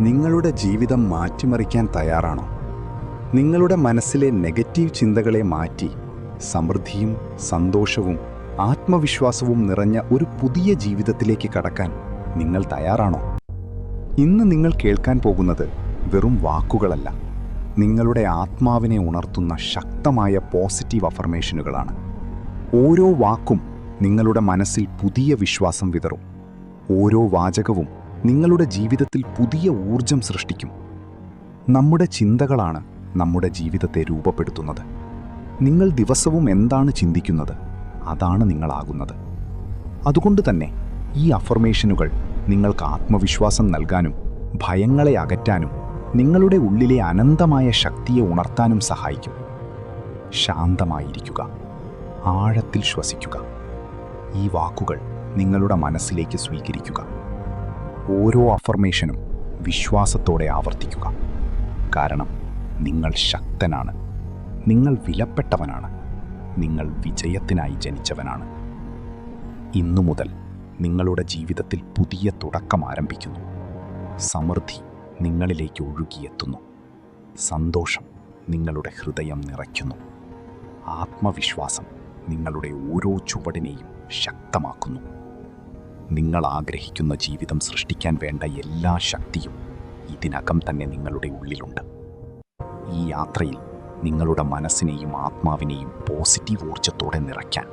നിങ്ങളുടെ ജീവിതം മാറ്റിമറിക്കാൻ തയ്യാറാണോ? നിങ്ങളുടെ മനസ്സിലെ നെഗറ്റീവ് ചിന്തകളെ മാറ്റി സമൃദ്ധിയും സന്തോഷവും ആത്മവിശ്വാസവും നിറഞ്ഞ ഒരു പുതിയ ജീവിതത്തിലേക്ക് കടക്കാൻ നിങ്ങൾ തയ്യാറാണോ? ഇന്ന് നിങ്ങൾ കേൾക്കാൻ പോകുന്നത് വെറും വാക്കുകളല്ല, നിങ്ങളുടെ ആത്മാവിനെ ഉണർത്തുന്ന ശക്തമായ പോസിറ്റീവ് അഫർമേഷനുകളാണ്. ഓരോ വാക്കും നിങ്ങളുടെ മനസ്സിൽ പുതിയ വിശ്വാസം വിതറും. ഓരോ വാചകവും നിങ്ങളുടെ ജീവിതത്തിൽ പുതിയ ഊർജം സൃഷ്ടിക്കും. നമ്മുടെ ചിന്തകളാണ് നമ്മുടെ ജീവിതത്തെ രൂപപ്പെടുത്തുന്നത്. നിങ്ങൾ ദിവസവും എന്താണ് ചിന്തിക്കുന്നത്, അതാണ് നിങ്ങളാകുന്നത്. അതുകൊണ്ട് തന്നെ ഈ അഫർമേഷനുകൾ നിങ്ങൾക്ക് ആത്മവിശ്വാസം നൽകാനും ഭയങ്ങളെ അകറ്റാനും നിങ്ങളുടെ ഉള്ളിലെ അനന്തമായ ശക്തിയെ ഉണർത്താനും സഹായിക്കും. ശാന്തമായിരിക്കുക, ആഴത്തിൽ ശ്വസിക്കുക. ഈ വാക്കുകൾ നിങ്ങളുടെ മനസ്സിലേക്ക് സ്വീകരിക്കുക. ഓരോ അഫർമേഷനും വിശ്വാസത്തോടെ ആവർത്തിക്കുക. കാരണം നിങ്ങൾ ശക്തനാണ്, നിങ്ങൾ വിലപ്പെട്ടവനാണ്, നിങ്ങൾ വിജയത്തിനായി ജനിച്ചവനാണ്. ഇന്നു മുതൽ നിങ്ങളുടെ ജീവിതത്തിൽ പുതിയ തുടക്കം ആരംഭിക്കുന്നു. സമൃദ്ധി നിങ്ങളിലേക്ക് ഒഴുകിയെത്തുന്നു. സന്തോഷം നിങ്ങളുടെ ഹൃദയം നിറയ്ക്കുന്നു. ആത്മവിശ്വാസം നിങ്ങളുടെ ഓരോ ചുവടിനെയും ശക്തമാക്കുന്നു. നിങ്ങൾ ആഗ്രഹിക്കുന്ന ജീവിതം സൃഷ്ടിക്കാൻ വേണ്ട എല്ലാ ശക്തിയും ഇതിനകം തന്നെ നിങ്ങളുടെ ഉള്ളിലുണ്ട്. ഈ യാത്രയിൽ നിങ്ങളുടെ മനസ്സിനെയും ആത്മാവിനെയും പോസിറ്റീവ് ഊർജത്തോടെ നിറയ്ക്കാൻ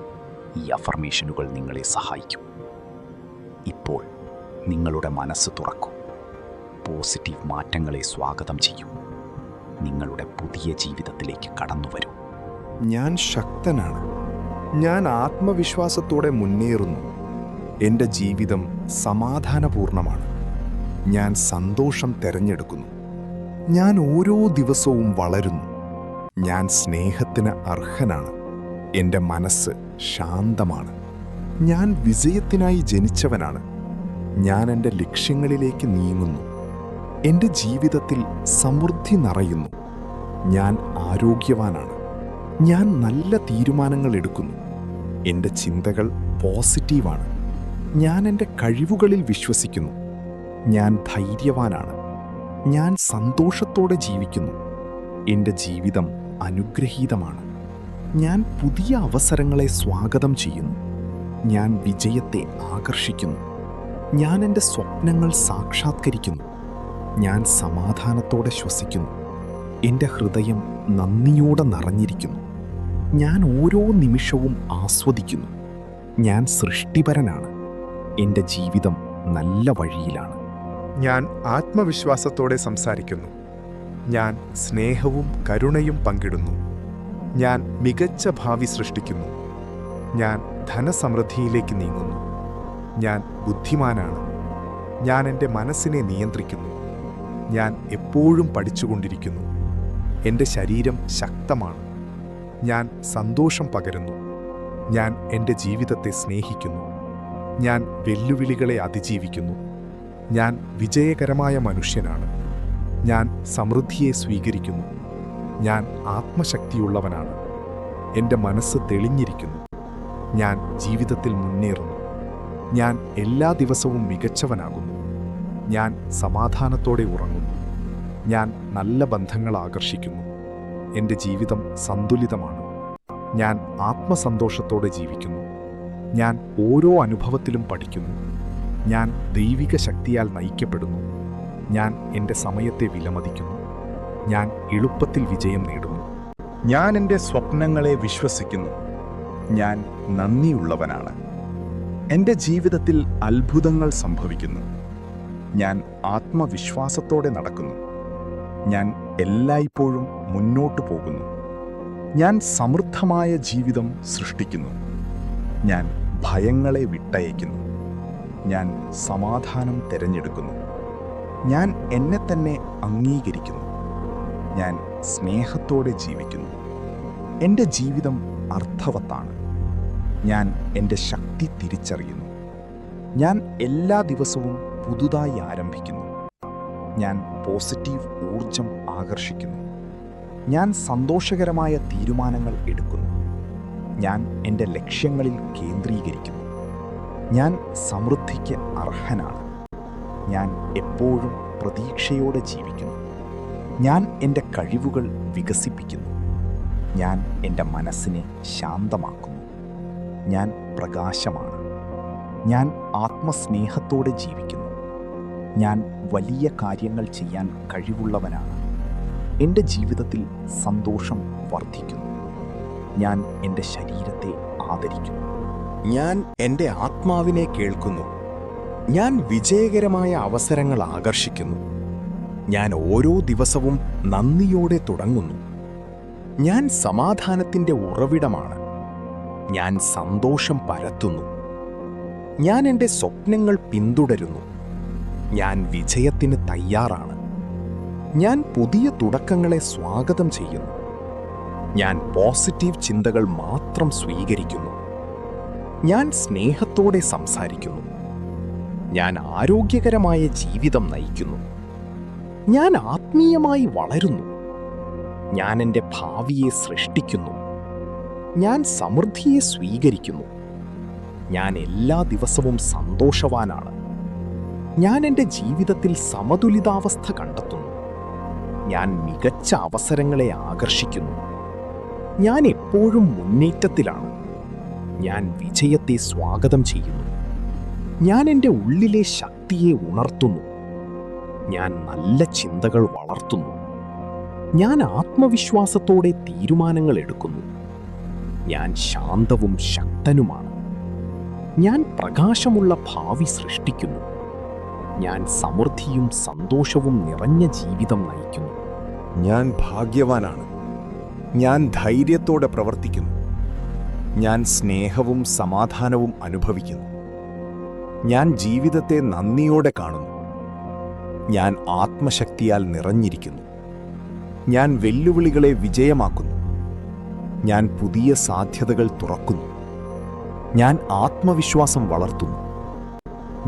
ഈ അഫർമേഷനുകൾ നിങ്ങളെ സഹായിക്കും. ഇപ്പോൾ നിങ്ങളുടെ മനസ്സ് തുറക്കൂ. പോസിറ്റീവ് മാറ്റങ്ങളെ സ്വാഗതം ചെയ്യൂ. നിങ്ങളുടെ പുതിയ ജീവിതത്തിലേക്ക് കടന്നുവരൂ. ഞാൻ ശക്തനാണ്. ഞാൻ ആത്മവിശ്വാസത്തോടെ മുന്നേറുന്നു. എൻ്റെ ജീവിതം സമാധാനപൂർണമാണ്. ഞാൻ സന്തോഷം തിരഞ്ഞെടുക്കുന്നു. ഞാൻ ഓരോ ദിവസവും വളരുന്നു. ഞാൻ സ്നേഹത്തിന് അർഹനാണ്. എൻ്റെ മനസ്സ് ശാന്തമാണ്. ഞാൻ വിജയത്തിനായി ജനിച്ചവനാണ്. ഞാൻ എൻ്റെ ലക്ഷ്യങ്ങളിലേക്ക് നീങ്ങുന്നു. എൻ്റെ ജീവിതത്തിൽ സമൃദ്ധി നിറയുന്നു. ഞാൻ ആരോഗ്യവാനാണ്. ഞാൻ നല്ല തീരുമാനങ്ങൾ എടുക്കുന്നു. എൻ്റെ ചിന്തകൾ പോസിറ്റീവാണ്. ഞാൻ എൻ്റെ കഴിവുകളിൽ വിശ്വസിക്കുന്നു. ഞാൻ ധൈര്യവാനാണ്. ഞാൻ സന്തോഷത്തോടെ ജീവിക്കുന്നു. എൻ്റെ ജീവിതം അനുഗ്രഹീതമാണ്. ഞാൻ പുതിയ അവസരങ്ങളെ സ്വാഗതം ചെയ്യുന്നു. ഞാൻ വിജയത്തെ ആകർഷിക്കുന്നു. ഞാൻ എൻ്റെ സ്വപ്നങ്ങൾ സാക്ഷാത്കരിക്കുന്നു. ഞാൻ സമാധാനത്തോടെ ശ്വസിക്കുന്നു. എൻ്റെ ഹൃദയം നന്ദിയോടെ നിറഞ്ഞിരിക്കുന്നു. ഞാൻ ഓരോ നിമിഷവും ആസ്വദിക്കുന്നു. ഞാൻ സൃഷ്ടിപരനാണ്. എൻ്റെ ജീവിതം നല്ല വഴിയിലാണ്. ഞാൻ ആത്മവിശ്വാസത്തോടെ സംസാരിക്കുന്നു. ഞാൻ സ്നേഹവും കരുണയും പങ്കിടുന്നു. ഞാൻ മികച്ച ഭാവി സൃഷ്ടിക്കുന്നു. ഞാൻ ധനസമൃദ്ധിയിലേക്ക് നീങ്ങുന്നു. ഞാൻ ബുദ്ധിമാനാണ്. ഞാൻ എൻ്റെ മനസ്സിനെ നിയന്ത്രിക്കുന്നു. ഞാൻ എപ്പോഴും പഠിച്ചുകൊണ്ടിരിക്കുന്നു. എൻ്റെ ശരീരം ശക്തമാണ്. ഞാൻ സന്തോഷം പകരുന്നു. ഞാൻ എൻ്റെ ജീവിതത്തെ സ്നേഹിക്കുന്നു. ഞാൻ വെല്ലുവിളികളെ അതിജീവിക്കുന്നു. ഞാൻ വിജയകരമായ മനുഷ്യനാണ്. ഞാൻ സമൃദ്ധിയെ സ്വീകരിക്കുന്നു. ഞാൻ ആത്മശക്തിയുള്ളവനാണ്. എൻ്റെ മനസ്സ് തെളിഞ്ഞിരിക്കുന്നു. ഞാൻ ജീവിതത്തിൽ മുന്നേറുന്നു. ഞാൻ എല്ലാ ദിവസവും മികച്ചവനാകുന്നു. ഞാൻ സമാധാനത്തോടെ ഉറങ്ങുന്നു. ഞാൻ നല്ല ബന്ധങ്ങൾ ആകർഷിക്കുന്നു. എൻ്റെ ജീവിതം സന്തുലിതമാണ്. ഞാൻ ആത്മസന്തോഷത്തോടെ ജീവിക്കുന്നു. ഞാൻ ഓരോ അനുഭവത്തിലും പഠിക്കുന്നു. ഞാൻ ദൈവിക ശക്തിയാൽ നയിക്കപ്പെടുന്നു. ഞാൻ എൻ്റെ സമയത്തെ വിലമതിക്കുന്നു. ഞാൻ എളുപ്പത്തിൽ വിജയം നേടുന്നു. ഞാൻ എൻ്റെ സ്വപ്നങ്ങളെ വിശ്വസിക്കുന്നു. ഞാൻ നന്ദിയുള്ളവനാണ്. എൻ്റെ ജീവിതത്തിൽ അത്ഭുതങ്ങൾ സംഭവിക്കുന്നു. ഞാൻ ആത്മവിശ്വാസത്തോടെ നടക്കുന്നു. ഞാൻ എല്ലായ്പ്പോഴും മുന്നോട്ടു പോകുന്നു. ഞാൻ സമൃദ്ധമായ ജീവിതം സൃഷ്ടിക്കുന്നു. ഞാൻ ഭയങ്ങളെ വിട്ടയക്കുന്നു. ഞാൻ സമാധാനം തിരഞ്ഞെടുക്കുന്നു. ഞാൻ എന്നെ തന്നെ അംഗീകരിക്കുന്നു. ഞാൻ സ്നേഹത്തോടെ ജീവിക്കുന്നു. എൻ്റെ ജീവിതം അർത്ഥവത്താണ്. ഞാൻ എൻ്റെ ശക്തി തിരിച്ചറിയുന്നു. ഞാൻ എല്ലാ ദിവസവും പുതുതായി ആരംഭിക്കുന്നു. ഞാൻ പോസിറ്റീവ് ഊർജം ആകർഷിക്കുന്നു. ഞാൻ സന്തോഷകരമായ തീരുമാനങ്ങൾ എടുക്കുന്നു. ഞാൻ എൻ്റെ ലക്ഷ്യങ്ങളിൽ കേന്ദ്രീകരിക്കുന്നു. ഞാൻ സമൃദ്ധിക്ക് അർഹനാണ്. ഞാൻ എപ്പോഴും പ്രതീക്ഷയോടെ ജീവിക്കുന്നു. ഞാൻ എൻ്റെ കഴിവുകൾ വികസിപ്പിക്കുന്നു. ഞാൻ എൻ്റെ മനസ്സിനെ ശാന്തമാക്കുന്നു. ഞാൻ പ്രകാശമാണ്. ഞാൻ ആത്മസ്നേഹത്തോടെ ജീവിക്കുന്നു. ഞാൻ വലിയ കാര്യങ്ങൾ ചെയ്യാൻ കഴിവുള്ളവനാണ്. എൻ്റെ ജീവിതത്തിൽ സന്തോഷം വർദ്ധിക്കുന്നു. ഞാൻ എൻ്റെ ശരീരത്തെ ആദരിക്കുന്നു. ഞാൻ എൻ്റെ ആത്മാവിനെ കേൾക്കുന്നു. ഞാൻ വിജയകരമായ അവസരങ്ങൾ ആകർഷിക്കുന്നു. ഞാൻ ഓരോ ദിവസവും നന്ദിയോടെ തുടങ്ങുന്നു. ഞാൻ സമാധാനത്തിൻ്റെ ഉറവിടമാണ്. ഞാൻ സന്തോഷം പരത്തുന്നു. ഞാൻ എൻ്റെ സ്വപ്നങ്ങൾ പിന്തുടരുന്നു. ഞാൻ വിജയത്തിന് തയ്യാറാണ്. ഞാൻ പുതിയ തുടക്കങ്ങളെ സ്വാഗതം ചെയ്യുന്നു. ഞാൻ പോസിറ്റീവ് ചിന്തകൾ മാത്രം സ്വീകരിക്കുന്നു. ഞാൻ സ്നേഹത്തോടെ സംസാരിക്കുന്നു. ഞാൻ ആരോഗ്യകരമായ ജീവിതം നയിക്കുന്നു. ഞാൻ ആത്മീയമായി വളരുന്നു. ഞാൻ എൻ്റെ ഭാവിയെ സൃഷ്ടിക്കുന്നു. ഞാൻ സമൃദ്ധിയെ സ്വീകരിക്കുന്നു. ഞാൻ എല്ലാ ദിവസവും സന്തോഷവാനാണ്. ഞാൻ എൻ്റെ ജീവിതത്തിൽ സമതുലിതാവസ്ഥ കണ്ടെത്തുന്നു. ഞാൻ മികച്ച അവസരങ്ങളെ ആകർഷിക്കുന്നു. ഞാൻ എപ്പോഴും മുന്നേറ്റത്തിലാണ്. ഞാൻ വിജയത്തെ സ്വാഗതം ചെയ്യുന്നു. ഞാൻ എൻ്റെ ഉള്ളിലെ ശക്തിയെ ഉണർത്തുന്നു. ഞാൻ നല്ല ചിന്തകൾ വളർത്തുന്നു. ഞാൻ ആത്മവിശ്വാസത്തോടെ തീരുമാനങ്ങൾ എടുക്കുന്നു. ഞാൻ ശാന്തവും ശക്തനുമാണ്. ഞാൻ പ്രകാശമുള്ള ഭാവി സൃഷ്ടിക്കുന്നു. ഞാൻ സമൃദ്ധിയും സന്തോഷവും നിറഞ്ഞ ജീവിതം നയിക്കുന്നു. ഞാൻ ഭാഗ്യവാനാണ്. ഞാൻ ധൈര്യത്തോടെ പ്രവർത്തിക്കുന്നു. ഞാൻ സ്നേഹവും സമാധാനവും അനുഭവിക്കുന്നു. ഞാൻ ജീവിതത്തെ നന്ദിയോടെ കാണുന്നു. ഞാൻ ആത്മശക്തിയാൽ നിറഞ്ഞിരിക്കുന്നു. ഞാൻ വെല്ലുവിളികളെ വിജയമാക്കുന്നു. ഞാൻ പുതിയ സാധ്യതകൾ തുറക്കുന്നു. ഞാൻ ആത്മവിശ്വാസം വളർത്തുന്നു.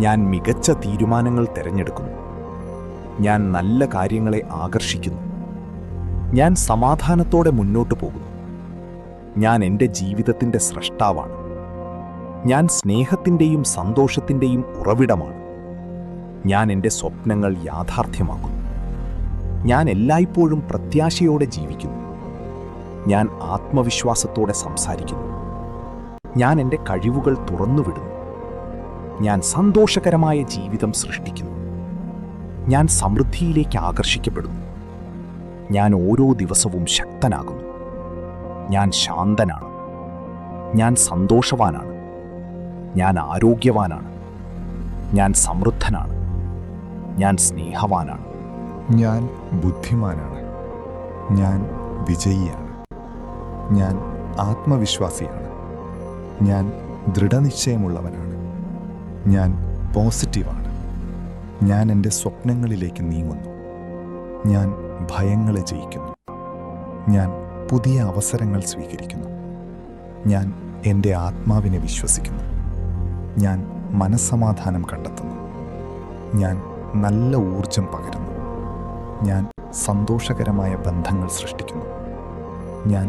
ഞാൻ മികച്ച തീരുമാനങ്ങൾ തിരഞ്ഞെടുക്കുന്നു. ഞാൻ നല്ല കാര്യങ്ങളെ ആകർഷിക്കുന്നു. ഞാൻ സമാധാനത്തോടെ മുന്നോട്ട് പോകുന്നു. ഞാൻ എൻ്റെ ജീവിതത്തിൻ്റെ സ്രഷ്ടാവാണ്. ഞാൻ സ്നേഹത്തിൻ്റെയും സന്തോഷത്തിൻ്റെയും ഉറവിടമാണ്. ഞാൻ എൻ്റെ സ്വപ്നങ്ങൾ യാഥാർത്ഥ്യമാക്കുന്നു. ഞാൻ എല്ലായ്പ്പോഴും പ്രത്യാശയോടെ ജീവിക്കുന്നു. ഞാൻ ആത്മവിശ്വാസത്തോടെ സംസാരിക്കുന്നു. ഞാൻ എൻ്റെ കഴിവുകൾ തുറന്നുവിടുന്നു. ഞാൻ സന്തോഷകരമായ ജീവിതം സൃഷ്ടിക്കുന്നു. ഞാൻ സമൃദ്ധിയിലേക്ക് ആകർഷിക്കപ്പെടുന്നു. ഞാൻ ഓരോ ദിവസവും ശക്തനാകുന്നു. ഞാൻ ശാന്തനാണ്. ഞാൻ സന്തോഷവാനാണ്. ഞാൻ ആരോഗ്യവാനാണ്. ഞാൻ സമൃദ്ധനാണ്. ഞാൻ സ്നേഹവാനാണ്. ഞാൻ ബുദ്ധിമാനാണ്. ഞാൻ വിജയിയാണ്. ഞാൻ ആത്മവിശ്വാസിയാണ്. ഞാൻ ദൃഢനിശ്ചയമുള്ളവനാണ്. ഞാൻ പോസിറ്റീവാണ്. ഞാൻ എൻ്റെ സ്വപ്നങ്ങളിലേക്ക് നീങ്ങുന്നു. ഞാൻ ഭയങ്ങളെ ജയിക്കുന്നു. ഞാൻ പുതിയ അവസരങ്ങൾ സ്വീകരിക്കുന്നു. ഞാൻ എൻ്റെ ആത്മാവിനെ വിശ്വസിക്കുന്നു. ഞാൻ മനസ്സമാധാനം കണ്ടെത്തുന്നു. ഞാൻ നല്ല ഊർജം പകരുന്നു. ഞാൻ സന്തോഷകരമായ ബന്ധങ്ങൾ സൃഷ്ടിക്കുന്നു. ഞാൻ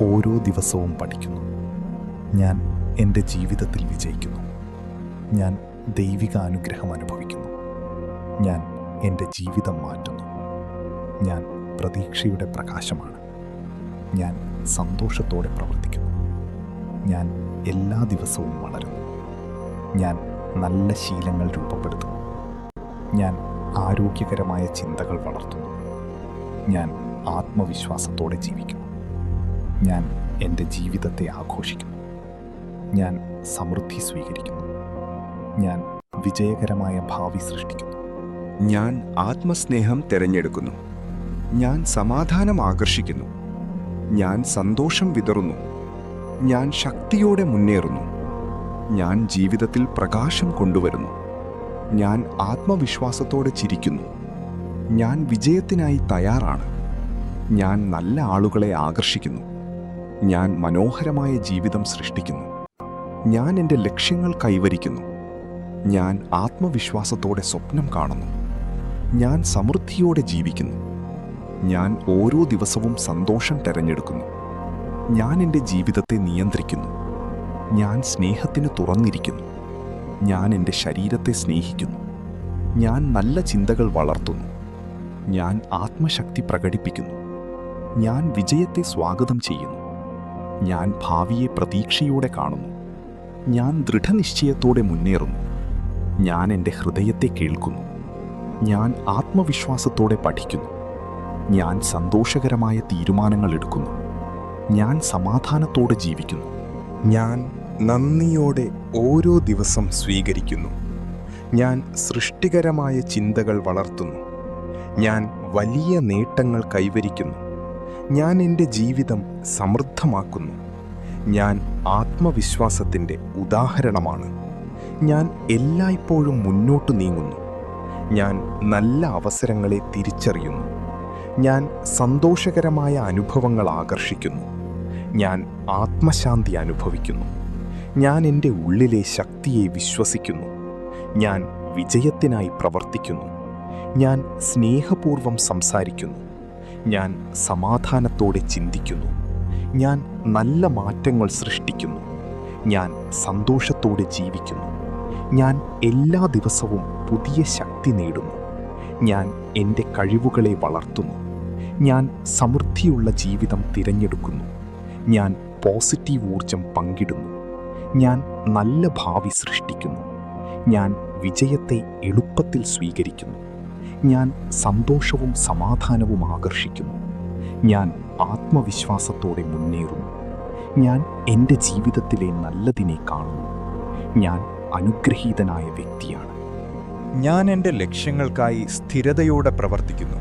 ഓരോ ദിവസവും പഠിക്കുന്നു. ഞാൻ എൻ്റെ ജീവിതത്തിൽ വിജയിക്കുന്നു. ഞാൻ ദൈവിക അനുഗ്രഹം അനുഭവിക്കുന്നു. ഞാൻ എൻ്റെ ജീവിതം മാറ്റുന്നു. ഞാൻ പ്രതീക്ഷയുടെ പ്രകാശമാണ്. ഞാൻ സന്തോഷത്തോടെ പ്രവർത്തിക്കുന്നു. ഞാൻ എല്ലാ ദിവസവും വളരുന്നു. ഞാൻ നല്ല ശീലങ്ങൾ രൂപപ്പെടുത്തുന്നു. ഞാൻ ആരോഗ്യകരമായ ചിന്തകൾ വളർത്തുന്നു. ഞാൻ ആത്മവിശ്വാസത്തോടെ ജീവിക്കുന്നു. ഞാൻ എൻ്റെ ജീവിതത്തെ ആഘോഷിക്കുന്നു. ഞാൻ സമൃദ്ധി സ്വീകരിക്കുന്നു. ഞാൻ വിജയകരമായ ഭാവി സൃഷ്ടിക്കുന്നു. ഞാൻ ആത്മസ്നേഹം തിരഞ്ഞെടുക്കുന്നു. ഞാൻ സമാധാനം ആകർഷിക്കുന്നു. ഞാൻ സന്തോഷം വിതറുന്നു. ഞാൻ ശക്തിയോടെ മുന്നേറുന്നു. ഞാൻ ജീവിതത്തിൽ പ്രകാശം കൊണ്ടുവരുന്നു. ഞാൻ ആത്മവിശ്വാസത്തോടെ ചിരിക്കുന്നു. ഞാൻ വിജയത്തിനായി തയ്യാറാണ്. ഞാൻ നല്ല ആളുകളെ ആകർഷിക്കുന്നു. ഞാൻ മനോഹരമായ ജീവിതം സൃഷ്ടിക്കുന്നു. ഞാൻ എൻ്റെ ലക്ഷ്യങ്ങൾ കൈവരിക്കുന്നു. ഞാൻ ആത്മവിശ്വാസത്തോടെ സ്വപ്നം കാണുന്നു. ഞാൻ സമൃദ്ധിയോടെ ജീവിക്കുന്നു. ഞാൻ ഓരോ ദിവസവും സന്തോഷം തിരഞ്ഞെടുക്കുന്നു. ഞാൻ എൻ്റെ ജീവിതത്തെ നിയന്ത്രിക്കുന്നു. ഞാൻ സ്നേഹത്തിന് തുറന്നിരിക്കുന്നു. ഞാൻ എൻ്റെ ശരീരത്തെ സ്നേഹിക്കുന്നു. ഞാൻ നല്ല ചിന്തകൾ വളർത്തുന്നു. ഞാൻ ആത്മശക്തി പ്രകടിപ്പിക്കുന്നു. ഞാൻ വിജയത്തെ സ്വാഗതം ചെയ്യുന്നു. ഞാൻ ഭാവിയെ പ്രതീക്ഷയോടെ കാണുന്നു. ഞാൻ ദൃഢനിശ്ചയത്തോടെ മുന്നേറുന്നു. ഞാൻ എൻ്റെ ഹൃദയത്തെ കേൾക്കുന്നു. ഞാൻ ആത്മവിശ്വാസത്തോടെ പഠിക്കുന്നു. ഞാൻ സന്തോഷകരമായ തീരുമാനങ്ങൾ എടുക്കുന്നു. ഞാൻ സമാധാനത്തോടെ ജീവിക്കുന്നു. ഞാൻ നന്ദിയോടെ ഓരോ ദിവസം സ്വീകരിക്കുന്നു. ഞാൻ സൃഷ്ടികരമായ ചിന്തകൾ വളർത്തുന്നു. ഞാൻ വലിയ നേട്ടങ്ങൾ കൈവരിക്കുന്നു. ഞാൻ എൻ്റെ ജീവിതം സമൃദ്ധമാക്കുന്നു. ഞാൻ ആത്മവിശ്വാസത്തിൻ്റെ ഉദാഹരണമാണ്. ഞാൻ എല്ലായ്പ്പോഴും മുന്നോട്ട് നീങ്ങുന്നു. ഞാൻ നല്ല അവസരങ്ങളെ തിരിച്ചറിയുന്നു. ഞാൻ സന്തോഷകരമായ അനുഭവങ്ങൾ ആകർഷിക്കുന്നു. ഞാൻ ആത്മശാന്തി അനുഭവിക്കുന്നു. ഞാൻ എൻ്റെ ഉള്ളിലെ ശക്തിയെ വിശ്വസിക്കുന്നു. ഞാൻ വിജയത്തിനായി പ്രവർത്തിക്കുന്നു. ഞാൻ സ്നേഹപൂർവ്വം സംസാരിക്കുന്നു. ഞാൻ സമാധാനത്തോടെ ചിന്തിക്കുന്നു. ഞാൻ നല്ല മാറ്റങ്ങൾ സൃഷ്ടിക്കുന്നു. ഞാൻ സന്തോഷത്തോടെ ജീവിക്കുന്നു. ഞാൻ എല്ലാ ദിവസവും പുതിയ ശക്തി നേടുന്നു. ഞാൻ എൻ്റെ കഴിവുകളെ വളർത്തുന്നു. ഞാൻ സമൃദ്ധിയുള്ള ജീവിതം തിരഞ്ഞെടുക്കുന്നു. ഞാൻ പോസിറ്റീവ് ഊർജം പങ്കിടുന്നു. ഞാൻ നല്ല ഭാവി സൃഷ്ടിക്കുന്നു. ഞാൻ വിജയത്തെ എളുപ്പത്തിൽ സ്വീകരിക്കുന്നു. ഞാൻ സന്തോഷവും സമാധാനവും ആകർഷിക്കുന്നു. ഞാൻ ആത്മവിശ്വാസത്തോടെ മുന്നേറുന്നു. ഞാൻ എൻ്റെ ജീവിതത്തിലെ നല്ലതിനെ കാണുന്നു. ഞാൻ അനുഗ്രഹീതനായ വ്യക്തിയാണ്. ഞാൻ എൻ്റെ ലക്ഷ്യങ്ങൾക്കായി സ്ഥിരതയോടെ പ്രവർത്തിക്കുന്നു.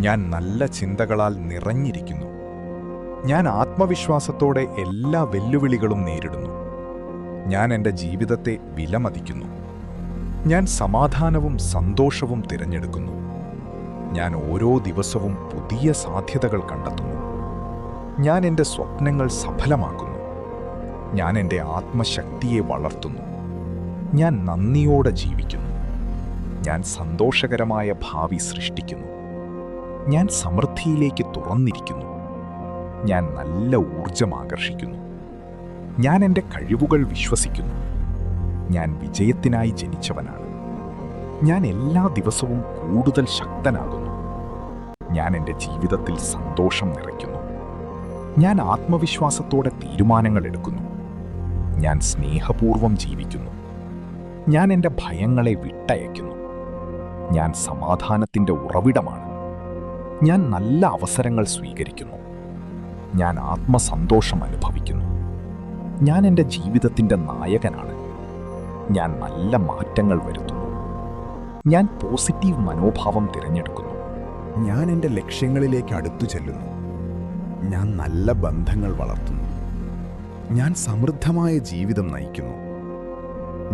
ഞാൻ നല്ല ചിന്തകളാൽ നിറഞ്ഞിരിക്കുന്നു. ഞാൻ ആത്മവിശ്വാസത്തോടെ എല്ലാ വെല്ലുവിളികളും നേരിടുന്നു. ഞാൻ എൻ്റെ ജീവിതത്തെ വിലമതിക്കുന്നു. ഞാൻ സമാധാനവും സന്തോഷവും തിരഞ്ഞെടുക്കുന്നു. ഞാൻ ഓരോ ദിവസവും പുതിയ സാധ്യതകൾ കണ്ടെത്തുന്നു. ഞാൻ എൻ്റെ സ്വപ്നങ്ങൾ സഫലമാക്കുന്നു. ഞാൻ എൻ്റെ ആത്മശക്തിയെ വളർത്തുന്നു. ഞാൻ നന്ദിയോടെ ജീവിക്കുന്നു. ഞാൻ സന്തോഷകരമായ ഭാവി സൃഷ്ടിക്കുന്നു. ഞാൻ സമൃദ്ധിയിലേക്ക് തുറന്നിരിക്കുന്നു. ഞാൻ നല്ല ഊർജം ആകർഷിക്കുന്നു. ഞാൻ എൻ്റെ കഴിവുകൾ വിശ്വസിക്കുന്നു. ഞാൻ വിജയത്തിനായി ജനിച്ചവനാണ്. ഞാൻ എല്ലാ ദിവസവും കൂടുതൽ ശക്തനാകുന്നു. ഞാൻ എൻ്റെ ജീവിതത്തിൽ സന്തോഷം നിറയ്ക്കുന്നു. ഞാൻ ആത്മവിശ്വാസത്തോടെ തീരുമാനങ്ങൾ എടുക്കുന്നു. ഞാൻ സ്നേഹപൂർവ്വം ജീവിക്കുന്നു. ഞാൻ എൻ്റെ ഭയങ്ങളെ വിട്ടയക്കുന്നു. ഞാൻ സമാധാനത്തിൻ്റെ ഉറവിടമാണ്. ഞാൻ നല്ല അവസരങ്ങൾ സ്വീകരിക്കുന്നു. ഞാൻ ആത്മസന്തോഷം അനുഭവിക്കുന്നു. ഞാൻ എൻ്റെ ജീവിതത്തിൻ്റെ നായകനാണ്. ഞാൻ നല്ല മാറ്റങ്ങൾ വരുത്തുന്നു. ഞാൻ പോസിറ്റീവ് മനോഭാവം തിരഞ്ഞെടുക്കുന്നു. ഞാൻ എൻ്റെ ലക്ഷ്യങ്ങളിലേക്ക് അടുത്തു ചെല്ലുന്നു. ഞാൻ നല്ല ബന്ധങ്ങൾ വളർത്തുന്നു. ഞാൻ സമൃദ്ധമായ ജീവിതം നയിക്കുന്നു.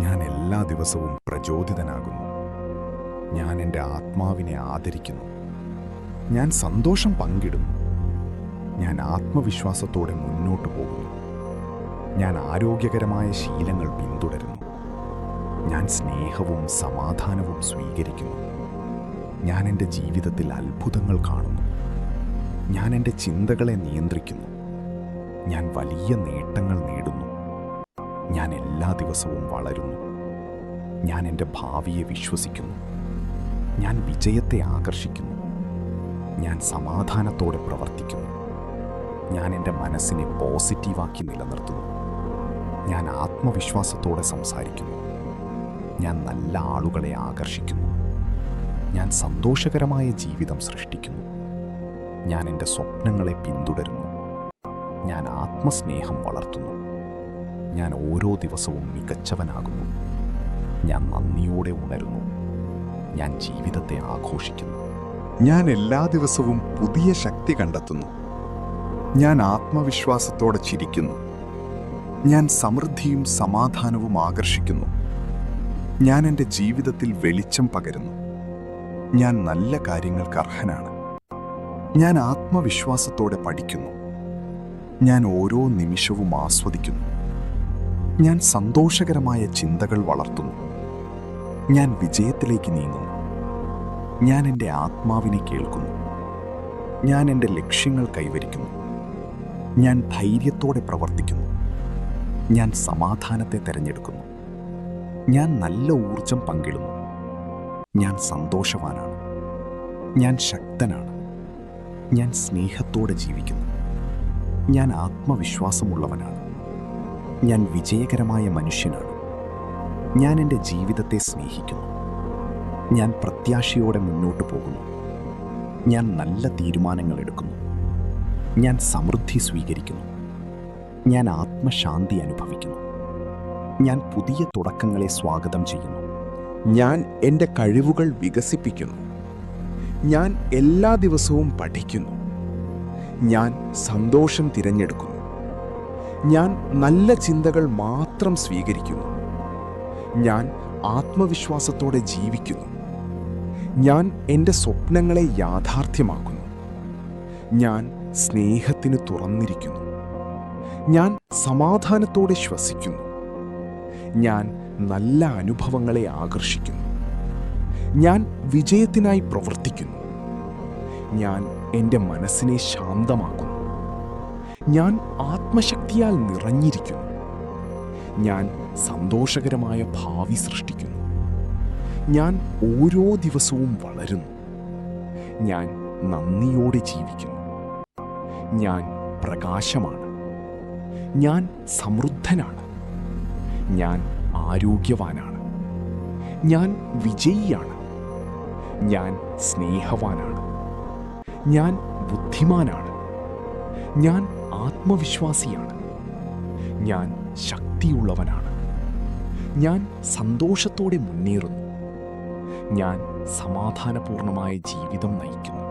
ഞാൻ എല്ലാ ദിവസവും പ്രചോദിതനാകുന്നു. ഞാൻ എൻ്റെ ആത്മാവിനെ ആദരിക്കുന്നു. ഞാൻ സന്തോഷം പങ്കിടുന്നു. ഞാൻ ആത്മവിശ്വാസത്തോടെ മുന്നോട്ടു പോകുന്നു. ഞാൻ ആരോഗ്യകരമായ ശീലങ്ങൾ പിന്തുടരുന്നു. ഞാൻ സ്നേഹവും സമാധാനവും സ്വീകരിക്കുന്നു. ഞാൻ എൻ്റെ ജീവിതത്തിൽ അത്ഭുതങ്ങൾ കാണുന്നു. ഞാൻ എൻ്റെ ചിന്തകളെ നിയന്ത്രിക്കുന്നു. ഞാൻ വലിയ നേട്ടങ്ങൾ നേടുന്നു. ഞാൻ എല്ലാ ദിവസവും വളരുന്നു. ഞാൻ എൻ്റെ ഭാവിയെ വിശ്വസിക്കുന്നു. ഞാൻ വിജയത്തെ ആകർഷിക്കുന്നു. ഞാൻ സമാധാനത്തോടെ പ്രവർത്തിക്കുന്നു. ഞാൻ എൻ്റെ മനസ്സിനെ പോസിറ്റീവാക്കി നിലനിർത്തുന്നു. ഞാൻ ആത്മവിശ്വാസത്തോടെ സംസാരിക്കുന്നു. ഞാൻ നല്ല ആളുകളെ ആകർഷിക്കുന്നു. ഞാൻ സന്തോഷകരമായ ജീവിതം സൃഷ്ടിക്കുന്നു. ഞാൻ എൻ്റെ സ്വപ്നങ്ങളെ പിന്തുടരുന്നു. ഞാൻ ആത്മസ്നേഹം വളർത്തുന്നു. ഞാൻ ഓരോ ദിവസവും മികച്ചവനാകുന്നു. ഞാൻ നന്ദിയോടെ ഉണരുന്നു. ഞാൻ ജീവിതത്തെ ആഘോഷിക്കുന്നു. ഞാൻ എല്ലാ ദിവസവും പുതിയ ശക്തി കണ്ടെത്തുന്നു. ഞാൻ ആത്മവിശ്വാസത്തോടെ ചിരിക്കുന്നു. ഞാൻ സമൃദ്ധിയും സമാധാനവും ആകർഷിക്കുന്നു. ഞാൻ എൻ്റെ ജീവിതത്തിൽ വെളിച്ചം പകരുന്നു. ഞാൻ നല്ല കാര്യങ്ങൾക്ക് അർഹനാണ്. ഞാൻ ആത്മവിശ്വാസത്തോടെ പഠിക്കുന്നു. ഞാൻ ഓരോ നിമിഷവും ആസ്വദിക്കുന്നു. ഞാൻ സന്തോഷകരമായ ചിന്തകൾ വളർത്തുന്നു. ഞാൻ വിജയത്തിലേക്ക് നീങ്ങുന്നു. ഞാൻ എൻ്റെ ആത്മാവിനെ കേൾക്കുന്നു. ഞാൻ എൻ്റെ ലക്ഷ്യങ്ങൾ കൈവരിക്കുന്നു. ഞാൻ ധൈര്യത്തോടെ പ്രവർത്തിക്കുന്നു. ഞാൻ സമാധാനത്തെ തിരഞ്ഞെടുക്കുന്നു. ഞാൻ നല്ല ഊർജം പങ്കിടുന്നു. ഞാൻ സന്തോഷവാനാണ്. ഞാൻ ശക്തനാണ്. ഞാൻ സ്നേഹത്തോടെ ജീവിക്കുന്നു. ഞാൻ ആത്മവിശ്വാസമുള്ളവനാണ്. ഞാൻ വിജയകരമായ മനുഷ്യനാണ്. ഞാൻ എൻ്റെ ജീവിതത്തെ സ്നേഹിക്കുന്നു. ഞാൻ പ്രത്യാശയോടെ മുന്നോട്ട് പോകുന്നു. ഞാൻ നല്ല തീരുമാനങ്ങൾ എടുക്കുന്നു. ഞാൻ സമൃദ്ധി സ്വീകരിക്കുന്നു. ഞാൻ ആത്മശാന്തി അനുഭവിക്കുന്നു. ഞാൻ പുതിയ തുടക്കങ്ങളെ സ്വാഗതം ചെയ്യുന്നു. ഞാൻ എൻ്റെ കഴിവുകൾ വികസിപ്പിക്കുന്നു. ഞാൻ എല്ലാ ദിവസവും പഠിക്കുന്നു. ഞാൻ സന്തോഷം തിരഞ്ഞെടുക്കുന്നു. ഞാൻ നല്ല ചിന്തകൾ മാത്രം സ്വീകരിക്കുന്നു. ഞാൻ ആത്മവിശ്വാസത്തോടെ ജീവിക്കുന്നു. ഞാൻ എൻ്റെ സ്വപ്നങ്ങളെ യാഥാർത്ഥ്യമാക്കുന്നു. ഞാൻ സ്നേഹത്തിന് തുറന്നിരിക്കുന്നു. ഞാൻ സമാധാനത്തോടെ ശ്വസിക്കുന്നു. ഞാൻ നല്ല അനുഭവങ്ങളെ ആകർഷിക്കുന്നു. ഞാൻ വിജയത്തിനായി പ്രവർത്തിക്കുന്നു. ഞാൻ എൻ്റെ മനസ്സിനെ ശാന്തമാക്കുന്നു. ഞാൻ ആത്മശക്തിയാൽ നിറഞ്ഞിരിക്കുന്നു. ഞാൻ സന്തോഷകരമായ ഭാവി സൃഷ്ടിക്കുന്നു. ഞാൻ ഓരോ ദിവസവും വളരുന്നു. ഞാൻ നന്ദിയോടെ ജീവിക്കുന്നു. ഞാൻ പ്രകാശമാണ്. ഞാൻ സമൃദ്ധനാണ്. ഞാൻ ആരോഗ്യവാനാണ്. ഞാൻ വിജയിയാണ്. ഞാൻ സ്നേഹവാനാണ്. ഞാൻ ബുദ്ധിമാനാണ്. ഞാൻ ആത്മവിശ്വാസിയാണ്. ഞാൻ ശക്തിയുള്ളവനാണ്. ഞാൻ സന്തോഷത്തോടെ മുന്നേറുന്നു. ഞാൻ സമാധാനപൂർണമായ ജീവിതം നയിക്കുന്നു.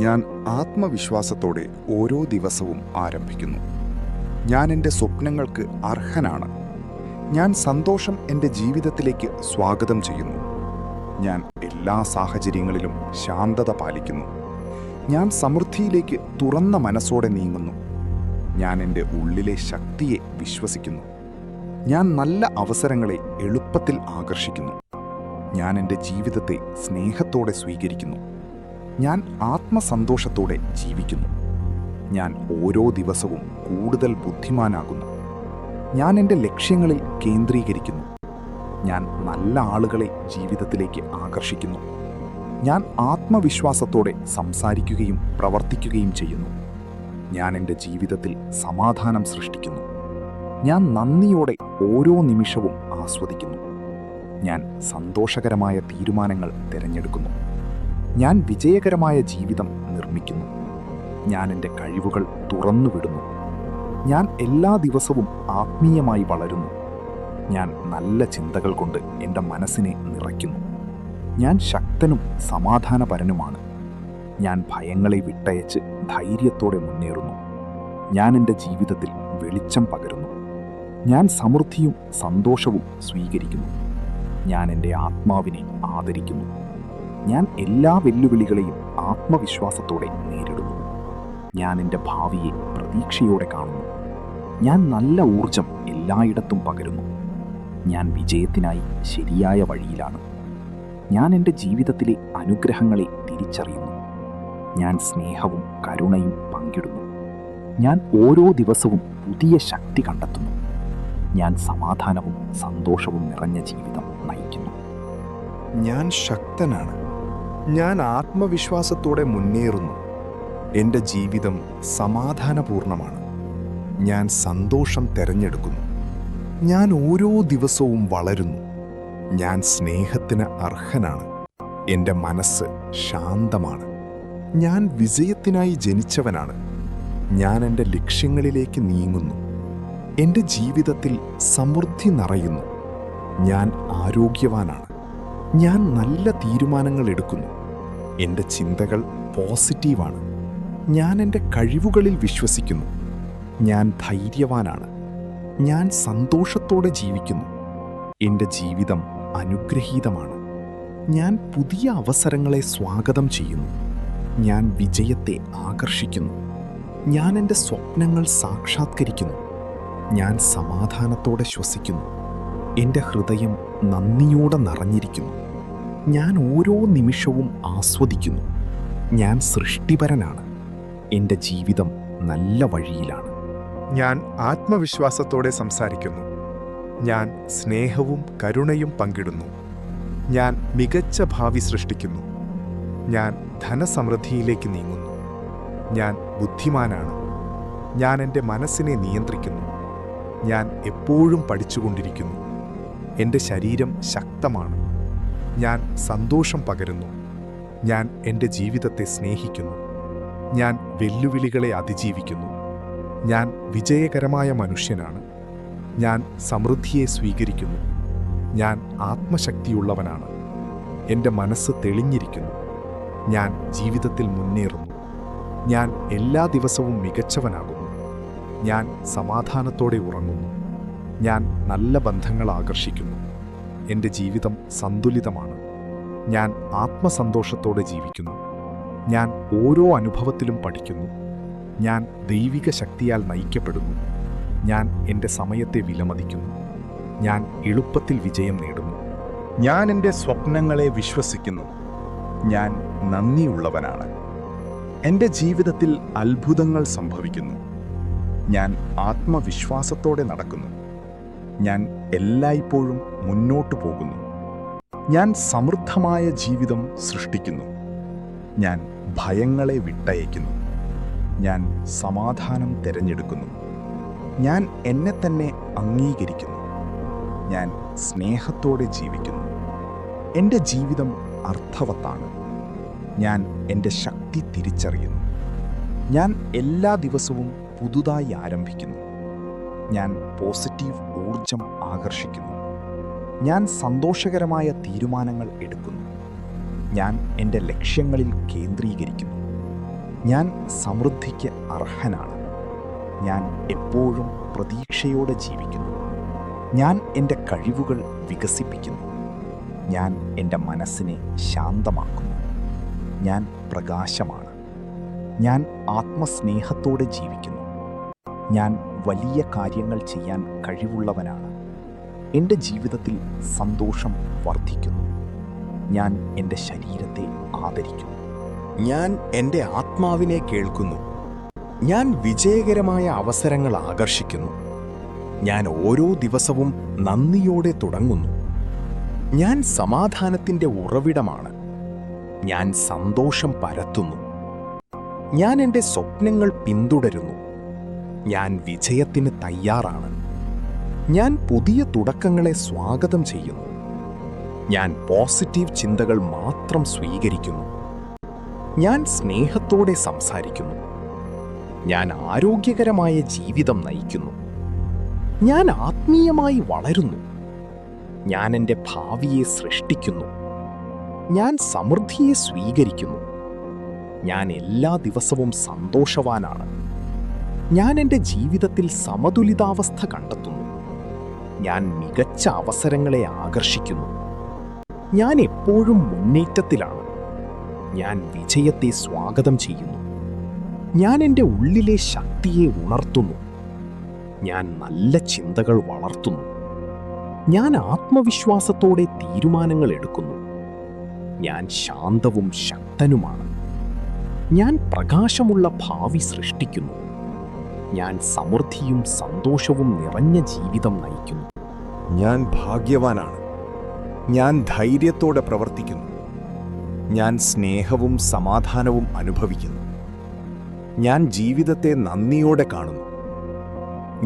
ഞാൻ ആത്മവിശ്വാസത്തോടെ ഓരോ ദിവസവും ആരംഭിക്കുന്നു. ഞാൻ എൻ്റെ സ്വപ്നങ്ങൾക്ക് അർഹനാണ്. ഞാൻ സന്തോഷം എൻ്റെ ജീവിതത്തിലേക്ക് സ്വാഗതം ചെയ്യുന്നു. ഞാൻ എല്ലാ സാഹചര്യങ്ങളിലും ശാന്തത പാലിക്കുന്നു. ഞാൻ സമൃദ്ധിയിലേക്ക് തുറന്ന മനസ്സോടെ നീങ്ങുന്നു. ഞാൻ എൻ്റെ ഉള്ളിലെ ശക്തിയെ വിശ്വസിക്കുന്നു. ഞാൻ നല്ല അവസരങ്ങളെ എളുപ്പത്തിൽ ആകർഷിക്കുന്നു. ഞാൻ എൻ്റെ ജീവിതത്തെ സ്നേഹത്തോടെ സ്വീകരിക്കുന്നു. ഞാൻ ആത്മസന്തോഷത്തോടെ ജീവിക്കുന്നു. ഞാൻ ഓരോ ദിവസവും കൂടുതൽ ബുദ്ധിമാനാകുന്നു. ഞാൻ എൻ്റെ ലക്ഷ്യങ്ങളിൽ കേന്ദ്രീകരിക്കുന്നു. ഞാൻ നല്ല ആളുകളെ ജീവിതത്തിലേക്ക് ആകർഷിക്കുന്നു. ഞാൻ ആത്മവിശ്വാസത്തോടെ സംസാരിക്കുകയും പ്രവർത്തിക്കുകയും ചെയ്യുന്നു. ഞാൻ എൻ്റെ ജീവിതത്തിൽ സമാധാനം സൃഷ്ടിക്കുന്നു. ഞാൻ നന്ദിയോടെ ഓരോ നിമിഷവും ആസ്വദിക്കുന്നു. ഞാൻ സന്തോഷകരമായ തീരുമാനങ്ങൾ തിരഞ്ഞെടുക്കുന്നു. ഞാൻ വിജയകരമായ ജീവിതം നിർമ്മിക്കുന്നു. ഞാൻ എൻ്റെ കഴിവുകൾ തുറന്നുവിടുന്നു. ഞാൻ എല്ലാ ദിവസവും ആത്മീയമായി വളരുന്നു. ഞാൻ നല്ല ചിന്തകൾ കൊണ്ട് എൻ്റെ മനസ്സിനെ നിറയ്ക്കുന്നു. ഞാൻ ശക്തനും സമാധാനപരനുമാണ്. ഞാൻ ഭയങ്ങളെ വിട്ടയച്ച് ധൈര്യത്തോടെ മുന്നേറുന്നു. ഞാൻ എൻ്റെ ജീവിതത്തിൽ വെളിച്ചം പകരുന്നു. ഞാൻ സമൃദ്ധിയും സന്തോഷവും സ്വീകരിക്കുന്നു. ഞാൻ എൻ്റെ ആത്മാവിനെ ആദരിക്കുന്നു. ഞാൻ എല്ലാ വെല്ലുവിളികളെയും ആത്മവിശ്വാസത്തോടെ നേരിടുന്നു. ഞാൻ എൻ്റെ ഭാവിയെ പ്രതീക്ഷയോടെ കാണുന്നു. ഞാൻ നല്ല ഊർജം എല്ലായിടത്തും പകരുന്നു. ഞാൻ വിജയത്തിനായി ശരിയായ വഴിയിലാണ്. ഞാൻ എൻ്റെ ജീവിതത്തിലെ അനുഗ്രഹങ്ങളെ തിരിച്ചറിയുന്നു. ഞാൻ സ്നേഹവും കരുണയും പങ്കിടുന്നു. ഞാൻ ഓരോ ദിവസവും പുതിയ ശക്തി കണ്ടെത്തുന്നു. ഞാൻ സമാധാനവും സന്തോഷവും നിറഞ്ഞ ജീവിതം നയിക്കുന്നു. ഞാൻ ശക്തനാണ്. ഞാൻ ആത്മവിശ്വാസത്തോടെ മുന്നേറുന്നു. എൻ്റെ ജീവിതം സമാധാനപൂർണമാണ്. ഞാൻ സന്തോഷം തിരഞ്ഞെടുക്കുന്നു. ഞാൻ ഓരോ ദിവസവും വളരുന്നു. ഞാൻ സ്നേഹത്തിന് അർഹനാണ്. എൻ്റെ മനസ്സ് ശാന്തമാണ്. ഞാൻ വിജയത്തിനായി ജനിച്ചവനാണ്. ഞാൻ എൻ്റെ ലക്ഷ്യങ്ങളിലേക്ക് നീങ്ങുന്നു. എൻ്റെ ജീവിതത്തിൽ സമൃദ്ധി നിറയുന്നു. ഞാൻ ആരോഗ്യവാനാണ്. ഞാൻ നല്ല തീരുമാനങ്ങൾ എടുക്കുന്നു. എൻ്റെ ചിന്തകൾ പോസിറ്റീവാണ്. ഞാൻ എൻ്റെ കഴിവുകളിൽ വിശ്വസിക്കുന്നു. ഞാൻ ധൈര്യവാനാണ്. ഞാൻ സന്തോഷത്തോടെ ജീവിക്കുന്നു. എൻ്റെ ജീവിതം അനുഗ്രഹീതമാണ്. ഞാൻ പുതിയ അവസരങ്ങളെ സ്വാഗതം ചെയ്യുന്നു. ഞാൻ വിജയത്തെ ആകർഷിക്കുന്നു. ഞാൻ എൻ്റെ സ്വപ്നങ്ങൾ സാക്ഷാത്കരിക്കുന്നു. ഞാൻ സമാധാനത്തോടെ ശ്വസിക്കുന്നു. എൻ്റെ ഹൃദയം നന്ദിയോടെ നിറഞ്ഞിരിക്കുന്നു. ഞാൻ ഓരോ നിമിഷവും ആസ്വദിക്കുന്നു. ഞാൻ സൃഷ്ടിപരനാണ്. എൻ്റെ ജീവിതം നല്ല വഴിയിലാണ്. ഞാൻ ആത്മവിശ്വാസത്തോടെ സംസാരിക്കുന്നു. ഞാൻ സ്നേഹവും കരുണയും പങ്കിടുന്നു. ഞാൻ മികച്ച ഭാവി സൃഷ്ടിക്കുന്നു. ഞാൻ ധനസമൃദ്ധിയിലേക്ക് നീങ്ങുന്നു. ഞാൻ ബുദ്ധിമാനാണ്. ഞാൻ എൻ്റെ മനസ്സിനെ നിയന്ത്രിക്കുന്നു. ഞാൻ എപ്പോഴും പഠിച്ചുകൊണ്ടിരിക്കുന്നു. എൻ്റെ ശരീരം ശക്തമാണ്. ഞാൻ സന്തോഷം പകരുന്നു. ഞാൻ എൻ്റെ ജീവിതത്തെ സ്നേഹിക്കുന്നു. ഞാൻ വെല്ലുവിളികളെ അതിജീവിക്കുന്നു. ഞാൻ വിജയകരമായ മനുഷ്യനാണ്. ഞാൻ സമൃദ്ധിയെ സ്വീകരിക്കുന്നു. ഞാൻ ആത്മശക്തിയുള്ളവനാണ്. എൻ്റെ മനസ്സ് തെളിഞ്ഞിരിക്കുന്നു. ഞാൻ ജീവിതത്തിൽ മുന്നേറുന്നു. ഞാൻ എല്ലാ ദിവസവും മികച്ചവനാകുന്നു. ഞാൻ സമാധാനത്തോടെ ഉറങ്ങുന്നു. ഞാൻ നല്ല ബന്ധങ്ങൾ ആകർഷിക്കുന്നു. എൻ്റെ ജീവിതം സന്തുലിതമാണ്. ഞാൻ ആത്മസന്തോഷത്തോടെ ജീവിക്കുന്നു. ഞാൻ ഓരോ അനുഭവത്തിലും പഠിക്കുന്നു. ഞാൻ ദൈവിക ശക്തിയാൽ നയിക്കപ്പെടുന്നു. ഞാൻ എൻ്റെ സമയത്തെ വിലമതിക്കുന്നു. ഞാൻ എളുപ്പത്തിൽ വിജയം നേടുന്നു. ഞാൻ എൻ്റെ സ്വപ്നങ്ങളെ വിശ്വസിക്കുന്നു. ഞാൻ നന്ദിയുള്ളവനാണ്. എൻ്റെ ജീവിതത്തിൽ അത്ഭുതങ്ങൾ സംഭവിക്കുന്നു. ഞാൻ ആത്മവിശ്വാസത്തോടെ നടക്കുന്നു. ഞാൻ എല്ലായ്പ്പോഴും മുന്നോട്ടു പോകുന്നു. ഞാൻ സമൃദ്ധമായ ജീവിതം സൃഷ്ടിക്കുന്നു. ഞാൻ ഭയങ്ങളെ വിട്ടയക്കുന്നു. ഞാൻ സമാധാനം തിരഞ്ഞെടുക്കുന്നു. ഞാൻ എന്നെ തന്നെ അംഗീകരിക്കുന്നു. ഞാൻ സ്നേഹത്തോടെ ജീവിക്കുന്നു. എൻ്റെ ജീവിതം അർത്ഥവത്താണ്. ഞാൻ എൻ്റെ ശക്തി തിരിച്ചറിയുന്നു. ഞാൻ എല്ലാ ദിവസവും പുതുതായി ആരംഭിക്കുന്നു. ഞാൻ പോസിറ്റീവ് ഊർജം ആകർഷിക്കുന്നു. ഞാൻ സന്തോഷകരമായ തീരുമാനങ്ങൾ എടുക്കുന്നു. ഞാൻ എൻ്റെ ലക്ഷ്യങ്ങളിൽ കേന്ദ്രീകരിക്കുന്നു. ഞാൻ സമൃദ്ധിക്ക് അർഹനാണ്. ഞാൻ എപ്പോഴും പ്രതീക്ഷയോടെ ജീവിക്കുന്നു. ഞാൻ എൻ്റെ കഴിവുകൾ വികസിപ്പിക്കുന്നു. ഞാൻ എൻ്റെ മനസ്സിനെ ശാന്തമാക്കുന്നു. ഞാൻ പ്രകാശമാണ്. ഞാൻ ആത്മസ്നേഹത്തോടെ ജീവിക്കുന്നു. ഞാൻ വലിയ കാര്യങ്ങൾ ചെയ്യാൻ കഴിവുള്ളവനാണ്. എൻ്റെ ജീവിതത്തിൽ സന്തോഷം വർദ്ധിക്കുന്നു. ഞാൻ എൻ്റെ ശരീരത്തെ ആദരിക്കുന്നു. ഞാൻ എൻ്റെ ആത്മാവിനെ കേൾക്കുന്നു. ഞാൻ വിജയകരമായ അവസരങ്ങൾ ആകർഷിക്കുന്നു. ഞാൻ ഓരോ ദിവസവും നന്ദിയോടെ തുടങ്ങുന്നു. ഞാൻ സമാധാനത്തിൻ്റെ ഉറവിടമാണ്. ഞാൻ സന്തോഷം പരത്തുന്നു. ഞാൻ എൻ്റെ സ്വപ്നങ്ങൾ പിന്തുടരുന്നു. ഞാൻ വിജയത്തിന് തയ്യാറാണ്. ഞാൻ പുതിയ തുടക്കങ്ങളെ സ്വാഗതം ചെയ്യുന്നു. ഞാൻ പോസിറ്റീവ് ചിന്തകൾ മാത്രം സ്വീകരിക്കുന്നു. ഞാൻ സ്നേഹത്തോടെ സംസാരിക്കുന്നു. ഞാൻ ആരോഗ്യകരമായ ജീവിതം നയിക്കുന്നു. ഞാൻ ആത്മീയമായി വളരുന്നു. ഞാൻ എൻ്റെ ഭാവിയെ സൃഷ്ടിക്കുന്നു. ഞാൻ സമൃദ്ധിയെ സ്വീകരിക്കുന്നു. ഞാൻ എല്ലാ ദിവസവും സന്തോഷവാനാണ്. ഞാൻ എൻ്റെ ജീവിതത്തിൽ സമതുലിതാവസ്ഥ കണ്ടെത്തുന്നു. ഞാൻ മികച്ച അവസരങ്ങളെ ആകർഷിക്കുന്നു. ഞാൻ എപ്പോഴും മുന്നേറ്റത്തിലാണ്. ഞാൻ വിജയത്തെ സ്വാഗതം ചെയ്യുന്നു. ഞാൻ എൻ്റെ ഉള്ളിലെ ശക്തിയെ ഉണർത്തുന്നു. ഞാൻ നല്ല ചിന്തകൾ വളർത്തുന്നു. ഞാൻ ആത്മവിശ്വാസത്തോടെ തീരുമാനങ്ങൾ എടുക്കുന്നു. ഞാൻ ശാന്തവും ശക്തനുമാണ്. ഞാൻ പ്രകാശമുള്ള ഭാവി സൃഷ്ടിക്കുന്നു. ഞാൻ സമൃദ്ധിയും സന്തോഷവും നിറഞ്ഞ ജീവിതം നയിക്കുന്നു. ഞാൻ ഭാഗ്യവാനാണ്. ഞാൻ ധൈര്യത്തോടെ പ്രവർത്തിക്കുന്നു. ഞാൻ സ്നേഹവും സമാധാനവും അനുഭവിക്കുന്നു. ഞാൻ ജീവിതത്തെ നന്ദിയോടെ കാണുന്നു.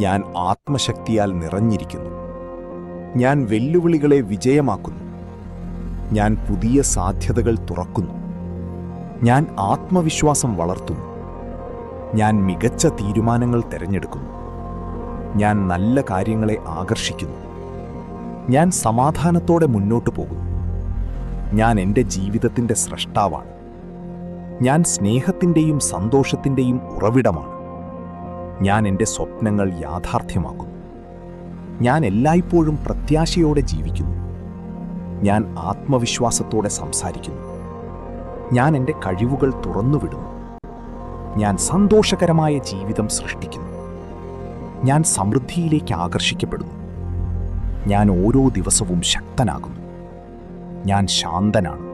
ഞാൻ ആത്മശക്തിയാൽ നിറഞ്ഞിരിക്കുന്നു. ഞാൻ വെല്ലുവിളികളെ വിജയമാക്കുന്നു. ഞാൻ പുതിയ സാധ്യതകൾ തുറക്കുന്നു. ഞാൻ ആത്മവിശ്വാസം വളർത്തുന്നു. ഞാൻ മികച്ച തീരുമാനങ്ങൾ തിരഞ്ഞെടുക്കുന്നു. ഞാൻ നല്ല കാര്യങ്ങളെ ആകർഷിക്കുന്നു. ഞാൻ സമാധാനത്തോടെ മുന്നോട്ടു പോകുന്നു. ഞാൻ എൻ്റെ ജീവിതത്തിൻ്റെ സ്രഷ്ടാവാണ്. ഞാൻ സ്നേഹത്തിൻ്റെയും സന്തോഷത്തിൻ്റെയും ഉറവിടമാണ്. ഞാൻ എൻ്റെ സ്വപ്നങ്ങൾ യാഥാർത്ഥ്യമാക്കുന്നു. ഞാൻ എല്ലായ്പ്പോഴും പ്രത്യാശയോടെ ജീവിക്കുന്നു. ഞാൻ ആത്മവിശ്വാസത്തോടെ സംസാരിക്കുന്നു. ഞാൻ എൻ്റെ കഴിവുകൾ തുറന്നുവിടുന്നു. ഞാൻ സന്തോഷകരമായ ജീവിതം സൃഷ്ടിക്കുന്നു. ഞാൻ സമൃദ്ധിയിലേക്ക് ആകർഷിക്കപ്പെടുന്നു. ഞാൻ ഓരോ ദിവസവും ശക്തനാകുന്നു. ഞാൻ ശാന്തനാണ്.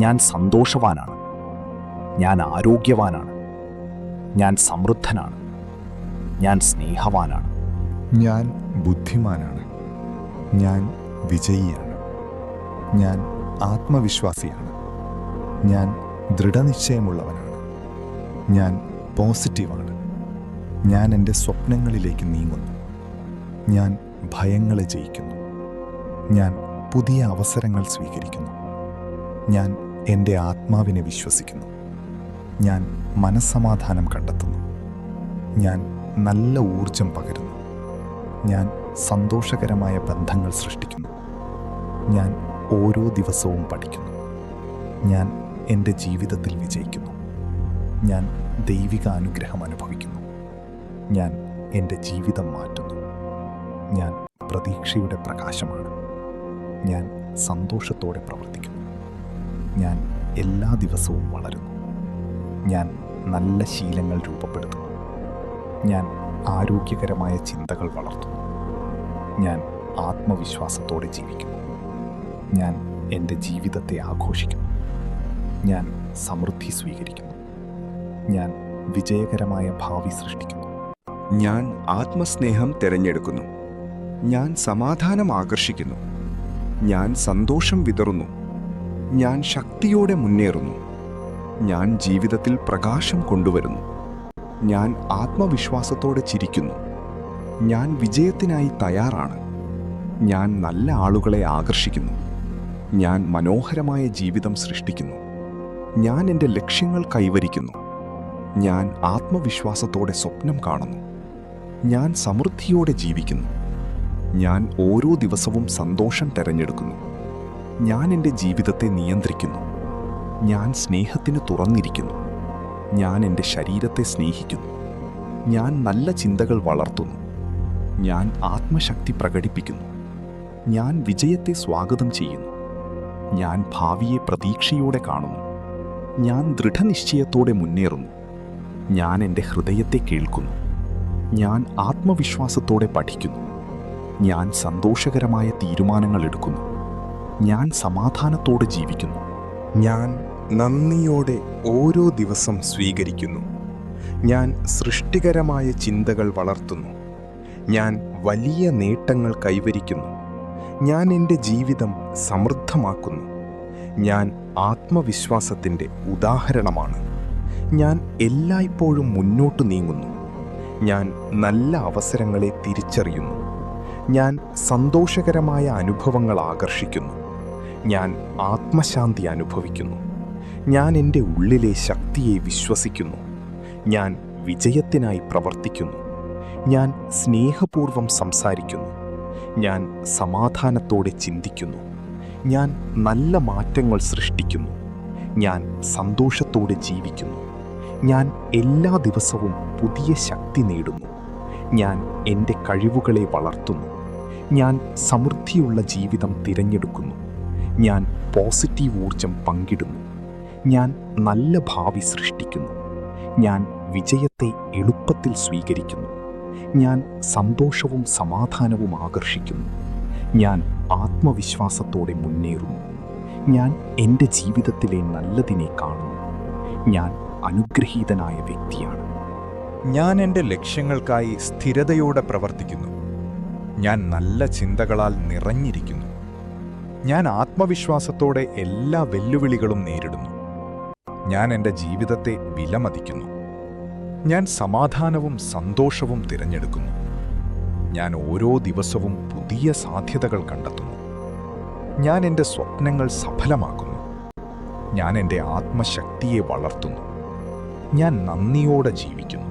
ഞാൻ സന്തോഷവാനാണ്. ഞാൻ ആരോഗ്യവാനാണ്. ഞാൻ സമൃദ്ധനാണ്. ഞാൻ സ്നേഹവാനാണ്. ഞാൻ ബുദ്ധിമാനാണ്. ഞാൻ വിജയിയാണ്. ഞാൻ ആത്മവിശ്വാസിയാണ്. ഞാൻ ദൃഢനിശ്ചയമുള്ളവനാണ്. ഞാൻ പോസിറ്റീവാണ്. ഞാൻ എൻ്റെ സ്വപ്നങ്ങളിലേക്ക് നീങ്ങുന്നു. ഞാൻ ഭയങ്ങളെ ജയിക്കുന്നു. ഞാൻ പുതിയ അവസരങ്ങൾ സ്വീകരിക്കുന്നു. ഞാൻ എൻ്റെ ആത്മാവിനെ വിശ്വസിക്കുന്നു. ഞാൻ മനസ്സമാധാനം കണ്ടെത്തുന്നു. ഞാൻ നല്ല ഊർജം പകരുന്നു. ഞാൻ സന്തോഷകരമായ ബന്ധങ്ങൾ സൃഷ്ടിക്കുന്നു. ഞാൻ ഓരോ ദിവസവും പഠിക്കുന്നു. ഞാൻ എൻ്റെ ജീവിതത്തിൽ വിജയിക്കുന്നു. ഞാൻ ദൈവിക അനുഗ്രഹം അനുഭവിക്കുന്നു. ഞാൻ എൻ്റെ ജീവിതം മാറ്റുന്നു. ഞാൻ പ്രതീക്ഷയുടെ പ്രകാശമാണ്. ഞാൻ സന്തോഷത്തോടെ പ്രവർത്തിക്കുന്നു. ഞാൻ എല്ലാ ദിവസവും വളരുന്നു. ഞാൻ നല്ല ശീലങ്ങൾ രൂപപ്പെടുത്തുന്നു. ഞാൻ ആരോഗ്യകരമായ ചിന്തകൾ വളർത്തുന്നു. ഞാൻ ആത്മവിശ്വാസത്തോടെ ജീവിക്കുന്നു. ഞാൻ എൻ്റെ ജീവിതത്തെ ആഘോഷിക്കുന്നു. ഞാൻ സമൃദ്ധി സ്വീകരിക്കുന്നു. ഞാൻ വിജയകരമായ ഭാവി സൃഷ്ടിക്കുന്നു. ഞാൻ ആത്മസ്നേഹം തിരഞ്ഞെടുക്കുന്നു. ഞാൻ സമാധാനം ആകർഷിക്കുന്നു. ഞാൻ സന്തോഷം വിതറുന്നു. ഞാൻ ശക്തിയോടെ മുന്നേറുന്നു. ഞാൻ ജീവിതത്തിൽ പ്രകാശം കൊണ്ടുവരുന്നു. ഞാൻ ആത്മവിശ്വാസത്തോടെ ചിരിക്കുന്നു. ഞാൻ വിജയത്തിനായി തയ്യാറാണ്. ഞാൻ നല്ല ആളുകളെ ആകർഷിക്കുന്നു. ഞാൻ മനോഹരമായ ജീവിതം സൃഷ്ടിക്കുന്നു. ഞാൻ എൻ്റെ ലക്ഷ്യങ്ങൾ കൈവരിക്കുന്നു. ഞാൻ ആത്മവിശ്വാസത്തോടെ സ്വപ്നം കാണുന്നു. ഞാൻ സമൃദ്ധിയോടെ ജീവിക്കുന്നു. ഞാൻ ഓരോ ദിവസവും സന്തോഷം തിരഞ്ഞെടുക്കുന്നു. ഞാൻ എൻ്റെ ജീവിതത്തെ നിയന്ത്രിക്കുന്നു. ഞാൻ സ്നേഹത്തിന് തുറന്നിരിക്കുന്നു. ഞാൻ എൻ്റെ ശരീരത്തെ സ്നേഹിക്കുന്നു. ഞാൻ നല്ല ചിന്തകൾ വളർത്തുന്നു. ഞാൻ ആത്മശക്തി പ്രകടിപ്പിക്കുന്നു. ഞാൻ വിജയത്തെ സ്വാഗതം ചെയ്യുന്നു. ഞാൻ ഭാവിയെ പ്രതീക്ഷയോടെ കാണുന്നു. ഞാൻ ദൃഢനിശ്ചയത്തോടെ മുന്നേറുന്നു. ഞാൻ എൻ്റെ ഹൃദയത്തെ കേൾക്കുന്നു. ഞാൻ ആത്മവിശ്വാസത്തോടെ പഠിക്കുന്നു. ഞാൻ സന്തോഷകരമായ തീരുമാനങ്ങൾ എടുക്കുന്നു. ഞാൻ സമാധാനത്തോടെ ജീവിക്കുന്നു. ഞാൻ നന്ദിയോടെ ഓരോ ദിവസം സ്വീകരിക്കുന്നു. ഞാൻ സൃഷ്ടികരമായ ചിന്തകൾ വളർത്തുന്നു. ഞാൻ വലിയ നേട്ടങ്ങൾ കൈവരിക്കുന്നു. ഞാൻ എൻ്റെ ജീവിതം സമൃദ്ധമാക്കുന്നു. ഞാൻ ആത്മവിശ്വാസത്തിൻ്റെ ഉദാഹരണമാണ്. ഞാൻ എല്ലായ്പ്പോഴും മുന്നോട്ട് നീങ്ങുന്നു. ഞാൻ നല്ല അവസരങ്ങളെ തിരിച്ചറിയുന്നു. ഞാൻ സന്തോഷകരമായ അനുഭവങ്ങൾ ആകർഷിക്കുന്നു. ഞാൻ ആത്മശാന്തി അനുഭവിക്കുന്നു. ഞാൻ എൻ്റെ ഉള്ളിലെ ശക്തിയെ വിശ്വസിക്കുന്നു. ഞാൻ വിജയത്തിനായി പ്രവർത്തിക്കുന്നു. ഞാൻ സ്നേഹപൂർവ്വം സംസാരിക്കുന്നു. ഞാൻ സമാധാനത്തോടെ ചിന്തിക്കുന്നു. ഞാൻ നല്ല മാറ്റങ്ങൾ സൃഷ്ടിക്കുന്നു. ഞാൻ സന്തോഷത്തോടെ ജീവിക്കുന്നു. ഞാൻ എല്ലാ ദിവസവും പുതിയ ശക്തി നേടുന്നു. ഞാൻ എൻ്റെ കഴിവുകളെ വളർത്തുന്നു. ഞാൻ സമൃദ്ധിയുള്ള ജീവിതം തിരഞ്ഞെടുക്കുന്നു. ഞാൻ പോസിറ്റീവ് ഊർജം പങ്കിടുന്നു. ഞാൻ നല്ല ഭാവി സൃഷ്ടിക്കുന്നു. ഞാൻ വിജയത്തെ എളുപ്പത്തിൽ സ്വീകരിക്കുന്നു. ഞാൻ സന്തോഷവും സമാധാനവും ആകർഷിക്കുന്നു. ഞാൻ ആത്മവിശ്വാസത്തോടെ മുന്നേറുന്നു. ഞാൻ എൻ്റെ ജീവിതത്തിലെ നല്ലതിനെ കാണുന്നു. ഞാൻ അനുഗ്രഹീതനായ വ്യക്തിയാണ്. ഞാൻ എൻ്റെ ലക്ഷ്യങ്ങൾക്കായി സ്ഥിരതയോടെ പ്രവർത്തിക്കുന്നു. ഞാൻ നല്ല ചിന്തകളാൽ നിറഞ്ഞിരിക്കുന്നു. ഞാൻ ആത്മവിശ്വാസത്തോടെ എല്ലാ വെല്ലുവിളികളും നേരിടുന്നു. ഞാൻ എൻ്റെ ജീവിതത്തെ വിലമതിക്കുന്നു. ഞാൻ സമാധാനവും സന്തോഷവും തിരഞ്ഞെടുക്കുന്നു. ഞാൻ ഓരോ ദിവസവും പുതിയ സാധ്യതകൾ കണ്ടെത്തുന്നു. ഞാൻ എൻ്റെ സ്വപ്നങ്ങൾ സഫലമാക്കുന്നു. ഞാൻ എൻ്റെ ആത്മശക്തിയെ വളർത്തുന്നു. ഞാൻ നന്ദിയോടെ ജീവിക്കുന്നു.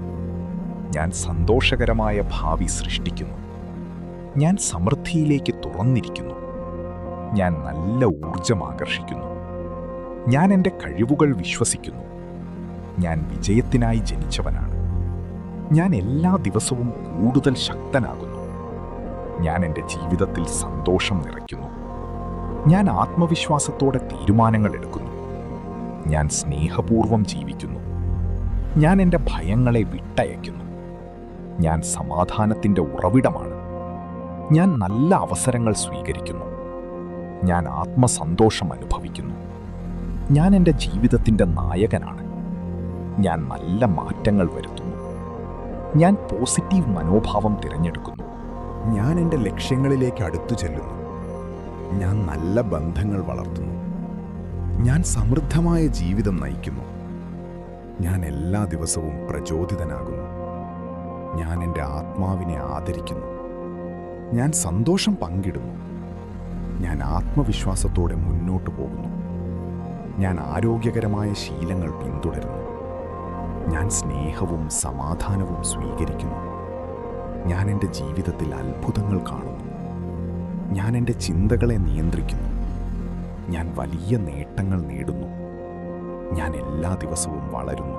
ഞാൻ സന്തോഷകരമായ ഭാവി സൃഷ്ടിക്കുന്നു. ഞാൻ സമൃദ്ധിയിലേക്ക് തുറന്നിരിക്കുന്നു. ഞാൻ നല്ല ഊർജം ആകർഷിക്കുന്നു. ഞാൻ എൻ്റെ കഴിവുകൾ വിശ്വസിക്കുന്നു. ഞാൻ വിജയത്തിനായി ജനിച്ചവനാണ്. ഞാൻ എല്ലാ ദിവസവും കൂടുതൽ ശക്തനാകുന്നു. ഞാൻ എൻ്റെ ജീവിതത്തിൽ സന്തോഷം നിറയ്ക്കുന്നു. ഞാൻ ആത്മവിശ്വാസത്തോടെ തീരുമാനങ്ങൾ എടുക്കുന്നു. ഞാൻ സ്നേഹപൂർവ്വം ജീവിക്കുന്നു. ഞാൻ എൻ്റെ ഭയങ്ങളെ വിട്ടയയ്ക്കുന്നു. ഞാൻ സമാധാനത്തിൻ്റെ ഉറവിടമാണ്. ഞാൻ നല്ല അവസരങ്ങൾ സ്വീകരിക്കുന്നു. ഞാൻ ആത്മസന്തോഷം അനുഭവിക്കുന്നു. ഞാൻ എൻ്റെ ജീവിതത്തിൻ്റെ നായകനാണ്. ഞാൻ നല്ല മാറ്റങ്ങൾ വരുത്തുന്നു. ഞാൻ പോസിറ്റീവ് മനോഭാവം തിരഞ്ഞെടുക്കുന്നു. ഞാൻ എൻ്റെ ലക്ഷ്യങ്ങളിലേക്ക് അടുത്തു ചെല്ലുന്നു. ഞാൻ നല്ല ബന്ധങ്ങൾ വളർത്തുന്നു. ഞാൻ സമൃദ്ധമായ ജീവിതം നയിക്കുന്നു. ഞാൻ എല്ലാ ദിവസവും പ്രചോദിതനാകുന്നു. ഞാൻ എൻ്റെ ആത്മാവിനെ ആദരിക്കുന്നു. ഞാൻ സന്തോഷം പങ്കിടുന്നു. ഞാൻ ആത്മവിശ്വാസത്തോടെ മുന്നോട്ടു പോകുന്നു. ഞാൻ ആരോഗ്യകരമായ ശീലങ്ങൾ പിന്തുടരുന്നു. ഞാൻ സ്നേഹവും സമാധാനവും സ്വീകരിക്കുന്നു. ഞാൻ എൻ്റെ ജീവിതത്തിൽ അത്ഭുതങ്ങൾ കാണുന്നു. ഞാൻ എൻ്റെ ചിന്തകളെ നിയന്ത്രിക്കുന്നു. ഞാൻ വലിയ നേട്ടങ്ങൾ നേടുന്നു. ഞാൻ എല്ലാ ദിവസവും വളരുന്നു.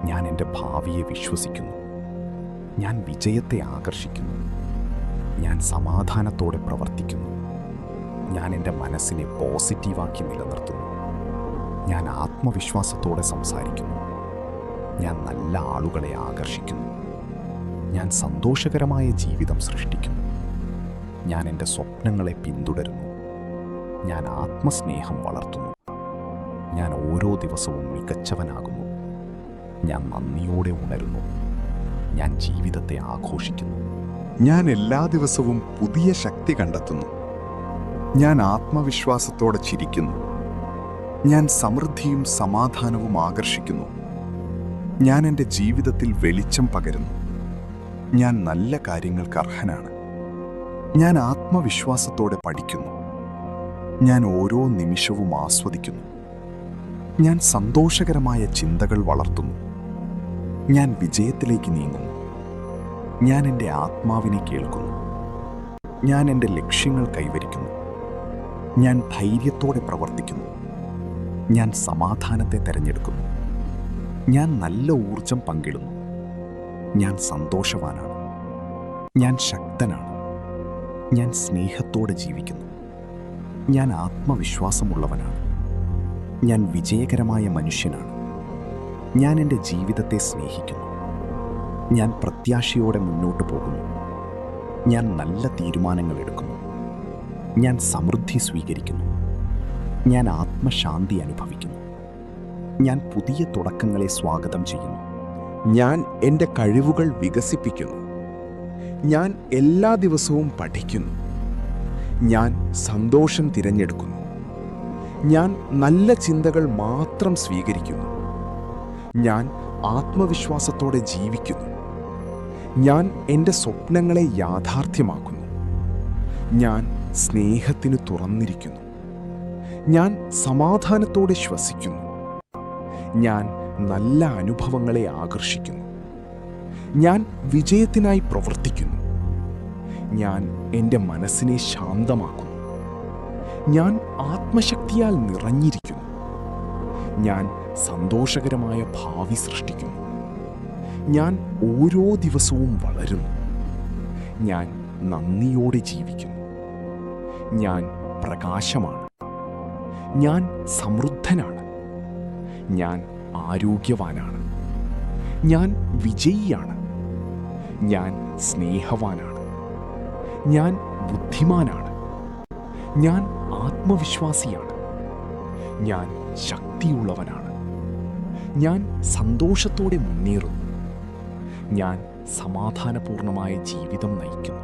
ഞാൻ എൻ്റെ ഭാവിയെ വിശ്വസിക്കുന്നു. ഞാൻ വിജയത്തെ ആകർഷിക്കുന്നു. ഞാൻ സമാധാനത്തോടെ പ്രവർത്തിക്കുന്നു. ഞാൻ എൻ്റെ മനസ്സിനെ പോസിറ്റീവാക്കി നിലനിർത്തുന്നു. ഞാൻ ആത്മവിശ്വാസത്തോടെ സംസാരിക്കുന്നു. ഞാൻ നല്ല ആളുകളെ ആകർഷിക്കുന്നു. ഞാൻ സന്തോഷകരമായ ജീവിതം സൃഷ്ടിക്കുന്നു. ഞാൻ എൻ്റെ സ്വപ്നങ്ങളെ പിന്തുടരുന്നു. ഞാൻ ആത്മസ്നേഹം വളർത്തുന്നു. ഞാൻ ഓരോ ദിവസവും മികച്ചവനാകുന്നു. ഞാൻ നന്ദിയോടെ ഉണരുന്നു. ഞാൻ ജീവിതത്തെ ആഘോഷിക്കുന്നു. ഞാൻ എല്ലാ ദിവസവും പുതിയ ശക്തി കണ്ടെത്തുന്നു. ഞാൻ ആത്മവിശ്വാസത്തോടെ ചിരിക്കുന്നു. ഞാൻ സമൃദ്ധിയും സമാധാനവും ആകർഷിക്കുന്നു. ഞാൻ എൻ്റെ ജീവിതത്തിൽ വെളിച്ചം പകരുന്നു. ഞാൻ നല്ല കാര്യങ്ങൾക്ക് അർഹനാണ്. ഞാൻ ആത്മവിശ്വാസത്തോടെ പഠിക്കുന്നു. ഞാൻ ഓരോ നിമിഷവും ആസ്വദിക്കുന്നു. ഞാൻ സന്തോഷകരമായ ചിന്തകൾ വളർത്തുന്നു. ഞാൻ വിജയത്തിലേക്ക് നീങ്ങുന്നു. ഞാൻ എൻ്റെ ആത്മാവിനെ കേൾക്കുന്നു. ഞാൻ എൻ്റെ ലക്ഷ്യങ്ങൾ കൈവരിക്കുന്നു. ഞാൻ ധൈര്യത്തോടെ പ്രവർത്തിക്കുന്നു. ഞാൻ സമാധാനത്തെ തിരഞ്ഞെടുക്കുന്നു. ഞാൻ നല്ല ഊർജം പങ്കിടുന്നു. ഞാൻ സന്തോഷവാനാണ്. ഞാൻ ശക്തനാണ്. ഞാൻ സ്നേഹത്തോടെ ജീവിക്കുന്നു. ഞാൻ ആത്മവിശ്വാസമുള്ളവനാണ്. ഞാൻ വിജയകരമായ മനുഷ്യനാണ്. ഞാൻ എൻ്റെ ജീവിതത്തെ സ്നേഹിക്കുന്നു. ഞാൻ പ്രത്യാശയോടെ മുന്നോട്ട് പോകുന്നു. ഞാൻ നല്ല തീരുമാനങ്ങൾ എടുക്കുന്നു. ഞാൻ സമൃദ്ധി സ്വീകരിക്കുന്നു. ഞാൻ ആത്മശാന്തി അനുഭവിക്കുന്നു. ഞാൻ പുതിയ തുടക്കങ്ങളെ സ്വാഗതം ചെയ്യുന്നു. ഞാൻ എൻ്റെ കഴിവുകൾ വികസിപ്പിക്കുന്നു. ഞാൻ എല്ലാ ദിവസവും പഠിക്കുന്നു. ഞാൻ സന്തോഷം തിരഞ്ഞെടുക്കുന്നു. ഞാൻ നല്ല ചിന്തകൾ മാത്രം സ്വീകരിക്കുന്നു. ഞാൻ ആത്മവിശ്വാസത്തോടെ ജീവിക്കുന്നു. ഞാൻ എൻ്റെ സ്വപ്നങ്ങളെ യാഥാർത്ഥ്യമാക്കുന്നു. ഞാൻ സ്നേഹത്തിന് തുറന്നിരിക്കുന്നു. ഞാൻ സമാധാനത്തോടെ ശ്വസിക്കുന്നു. ഞാൻ നല്ല അനുഭവങ്ങളെ ആകർഷിക്കുന്നു. ഞാൻ വിജയത്തിനായി പ്രവർത്തിക്കുന്നു. ഞാൻ എൻ്റെ മനസ്സിനെ ശാന്തമാക്കുന്നു. ഞാൻ ആത്മശക്തിയാൽ നിറഞ്ഞിരിക്കുന്നു. ഞാൻ സന്തോഷകരമായ ഭാവി സൃഷ്ടിക്കുന്നു. ഞാൻ ഓരോ ദിവസവും വളരുന്നു. ഞാൻ നന്ദിയോടെ ജീവിക്കുന്നു. ഞാൻ പ്രകാശമാണ്. ഞാൻ സമൃദ്ധനാണ്. ഞാൻ ആരോഗ്യവാനാണ്. ഞാൻ വിജയിയാണ്. ഞാൻ സ്നേഹവാനാണ്. ഞാൻ ബുദ്ധിമാനാണ്. ഞാൻ ആത്മവിശ്വാസിയാണ്. ഞാൻ ശക്തിയുള്ളവനാണ്. ഞാൻ സന്തോഷത്തോടെ മുന്നേറുന്നു. ഞാൻ സമാധാനപൂർണമായ ജീവിതം നയിക്കുന്നു.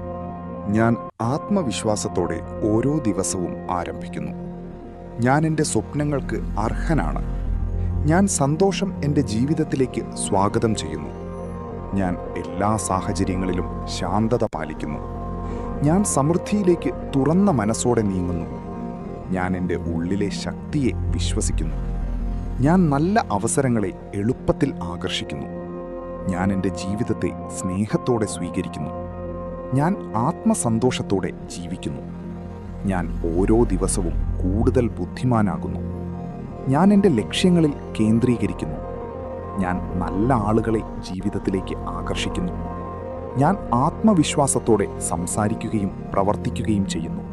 ഞാൻ ആത്മവിശ്വാസത്തോടെ ഓരോ ദിവസവും ആരംഭിക്കുന്നു. ഞാൻ എൻ്റെ സ്വപ്നങ്ങൾക്ക് അർഹനാണ്. ഞാൻ സന്തോഷം എൻ്റെ ജീവിതത്തിലേക്ക് സ്വാഗതം ചെയ്യുന്നു. ഞാൻ എല്ലാ സാഹചര്യങ്ങളിലും ശാന്തത പാലിക്കുന്നു. ഞാൻ സമൃദ്ധിയിലേക്ക് തുറന്ന മനസ്സോടെ നീങ്ങുന്നു. ഞാൻ എൻ്റെ ഉള്ളിലെ ശക്തിയെ വിശ്വസിക്കുന്നു. ഞാൻ നല്ല അവസരങ്ങളെ എളുപ്പത്തിൽ ആകർഷിക്കുന്നു. ഞാൻ എൻ്റെ ജീവിതത്തെ സ്നേഹത്തോടെ സ്വീകരിക്കുന്നു. ഞാൻ ആത്മസന്തോഷത്തോടെ ജീവിക്കുന്നു. ഞാൻ ഓരോ ദിവസവും കൂടുതൽ ബുദ്ധിമാനാകുന്നു. ഞാൻ എൻ്റെ ലക്ഷ്യങ്ങളിൽ കേന്ദ്രീകരിക്കുന്നു. ഞാൻ നല്ല ആളുകളെ ജീവിതത്തിലേക്ക് ആകർഷിക്കുന്നു. ഞാൻ ആത്മവിശ്വാസത്തോടെ സംസാരിക്കുകയും പ്രവർത്തിക്കുകയും ചെയ്യുന്നു.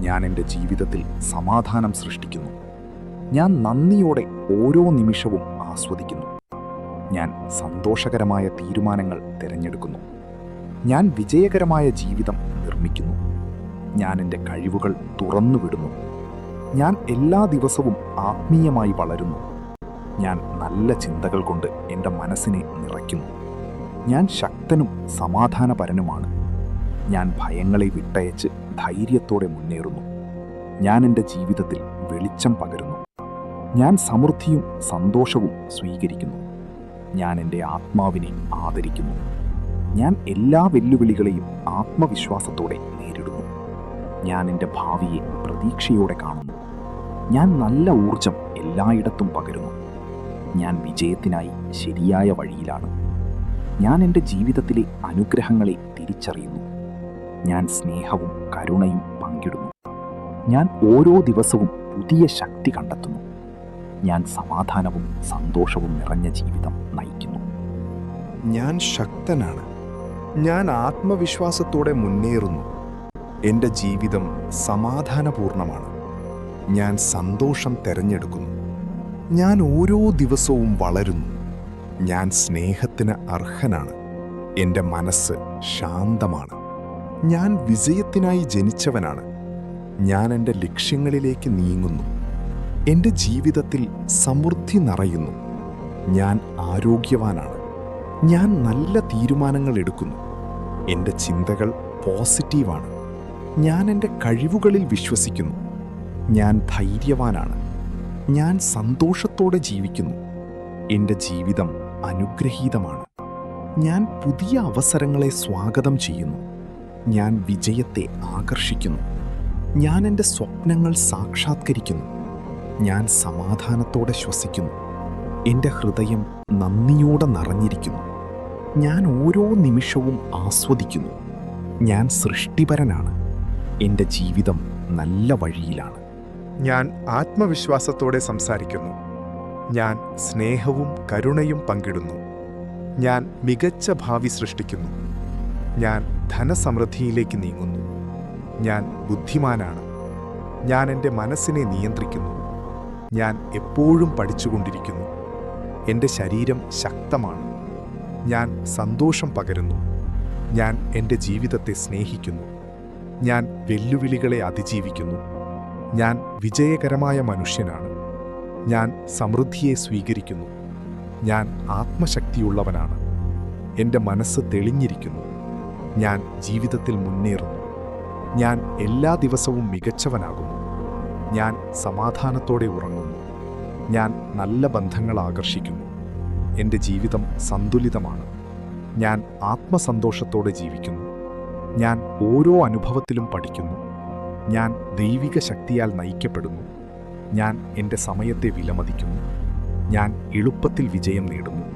ഞാൻ എൻ്റെ ജീവിതത്തിൽ സമാധാനം സൃഷ്ടിക്കുന്നു. ഞാൻ നന്ദിയോടെ ഓരോ നിമിഷവും ആസ്വദിക്കുന്നു. ഞാൻ സന്തോഷകരമായ തീരുമാനങ്ങൾ തിരഞ്ഞെടുക്കുന്നു. ഞാൻ വിജയകരമായ ജീവിതം നിർമ്മിക്കുന്നു. ഞാൻ എൻ്റെ കഴിവുകൾ തുറന്നുവിടുന്നു. ഞാൻ എല്ലാ ദിവസവും ആത്മീയമായി വളരുന്നു. ഞാൻ നല്ല ചിന്തകൾ കൊണ്ട് എൻ്റെ മനസ്സിനെ നിറയ്ക്കുന്നു. ഞാൻ ശക്തനും സമാധാനപരനുമാണ്. ഞാൻ ഭയങ്ങളെ വിട്ടയച്ച് ധൈര്യത്തോടെ മുന്നേറുന്നു. ഞാൻ എൻ്റെ ജീവിതത്തിൽ വെളിച്ചം പകരുന്നു. ഞാൻ സമൃദ്ധിയും സന്തോഷവും സ്വീകരിക്കുന്നു. ഞാൻ എൻ്റെ ആത്മാവിനെ ആദരിക്കുന്നു. ഞാൻ എല്ലാ വെല്ലുവിളികളെയും ആത്മവിശ്വാസത്തോടെ നേരിടുന്നു. ഞാൻ എൻ്റെ ഭാവിയെ പ്രതീക്ഷയോടെ കാണുന്നു. ഞാൻ നല്ല ഊർജം എല്ലായിടത്തും പകരുന്നു. ഞാൻ വിജയത്തിനായി ശരിയായ വഴിയിലാണ്. ഞാൻ എൻ്റെ ജീവിതത്തിലെ അനുഗ്രഹങ്ങളെ തിരിച്ചറിയുന്നു. ഞാൻ സ്നേഹവും കരുണയും പങ്കിടുന്നു. ഞാൻ ഓരോ ദിവസവും പുതിയ ശക്തി കണ്ടെത്തുന്നു. ഞാൻ സമാധാനവും സന്തോഷവും നിറഞ്ഞ ജീവിതം നയിക്കുന്നു. ഞാൻ ശക്തനാണ്. ഞാൻ ആത്മവിശ്വാസത്തോടെ മുന്നേറുന്നു. എൻ്റെ ജീവിതം സമാധാനപൂർണമാണ്. ഞാൻ സന്തോഷം തിരഞ്ഞെടുക്കുന്നു. ഞാൻ ഓരോ ദിവസവും വളരുന്നു. ഞാൻ സ്നേഹത്തിന് അർഹനാണ്. എൻ്റെ മനസ്സ് ശാന്തമാണ്. ഞാൻ വിജയത്തിനായി ജനിച്ചവനാണ്. ഞാൻ എൻ്റെ ലക്ഷ്യങ്ങളിലേക്ക് നീങ്ങുന്നു. എൻ്റെ ജീവിതത്തിൽ സമൃദ്ധി നിറയുന്നു. ഞാൻ ആരോഗ്യവാനാണ്. ഞാൻ നല്ല തീരുമാനങ്ങൾ എടുക്കുന്നു. എൻ്റെ ചിന്തകൾ പോസിറ്റീവാണ്. ഞാൻ എൻ്റെ കഴിവുകളിൽ വിശ്വസിക്കുന്നു. ഞാൻ ധൈര്യവാനാണ്. ഞാൻ സന്തോഷത്തോടെ ജീവിക്കുന്നു. എൻ്റെ ജീവിതം അനുഗ്രഹീതമാണ്. ഞാൻ പുതിയ അവസരങ്ങളെ സ്വാഗതം ചെയ്യുന്നു. ഞാൻ വിജയത്തെ ആകർഷിക്കുന്നു. ഞാൻ എൻ്റെ സ്വപ്നങ്ങൾ സാക്ഷാത്കരിക്കുന്നു. ഞാൻ സമാധാനത്തോടെ ശ്വസിക്കുന്നു. എൻ്റെ ഹൃദയം നന്ദിയോടെ നിറഞ്ഞിരിക്കുന്നു. ഞാൻ ഓരോ നിമിഷവും ആസ്വദിക്കുന്നു. ഞാൻ സൃഷ്ടിപരനാണ്. എൻ്റെ ജീവിതം നല്ല വഴിയിലാണ്. ഞാൻ ആത്മവിശ്വാസത്തോടെ സംസാരിക്കുന്നു. ഞാൻ സ്നേഹവും കരുണയും പങ്കിടുന്നു. ഞാൻ മികച്ച ഭാവി സൃഷ്ടിക്കുന്നു. ഞാൻ ധനസമൃദ്ധിയിലേക്ക് നീങ്ങുന്നു. ഞാൻ ബുദ്ധിമാനാണ്. ഞാൻ എൻ്റെ മനസ്സിനെ നിയന്ത്രിക്കുന്നു. ഞാൻ എപ്പോഴും പഠിച്ചുകൊണ്ടിരിക്കുന്നു. എൻ്റെ ശരീരം ശക്തമാണ്. ഞാൻ സന്തോഷം പകരുന്നു. ഞാൻ എൻ്റെ ജീവിതത്തെ സ്നേഹിക്കുന്നു. ഞാൻ വെല്ലുവിളികളെ അതിജീവിക്കുന്നു. ഞാൻ വിജയകരമായ മനുഷ്യനാണ്. ഞാൻ സമൃദ്ധിയെ സ്വീകരിക്കുന്നു. ഞാൻ ആത്മശക്തിയുള്ളവനാണ്. എൻ്റെ മനസ്സ് തെളിഞ്ഞിരിക്കുന്നു. ഞാൻ ജീവിതത്തിൽ മുന്നേറുന്നു. ഞാൻ എല്ലാ ദിവസവും മികച്ചവനാകുന്നു. ഞാൻ സമാധാനത്തോടെ ഉറങ്ങുന്നു. ഞാൻ നല്ല ബന്ധങ്ങൾ ആകർഷിക്കുന്നു. എൻ്റെ ജീവിതം സന്തുലിതമാണ്. ഞാൻ ആത്മസന്തോഷത്തോടെ ജീവിക്കുന്നു. ഞാൻ ഓരോ അനുഭവത്തിലും പഠിക്കുന്നു. ഞാൻ ദൈവിക ശക്തിയാൽ നയിക്കപ്പെടുന്നു. ഞാൻ എൻ്റെ സമയത്തെ വിലമതിക്കുന്നു. ഞാൻ എളുപ്പത്തിൽ വിജയം നേടുന്നു.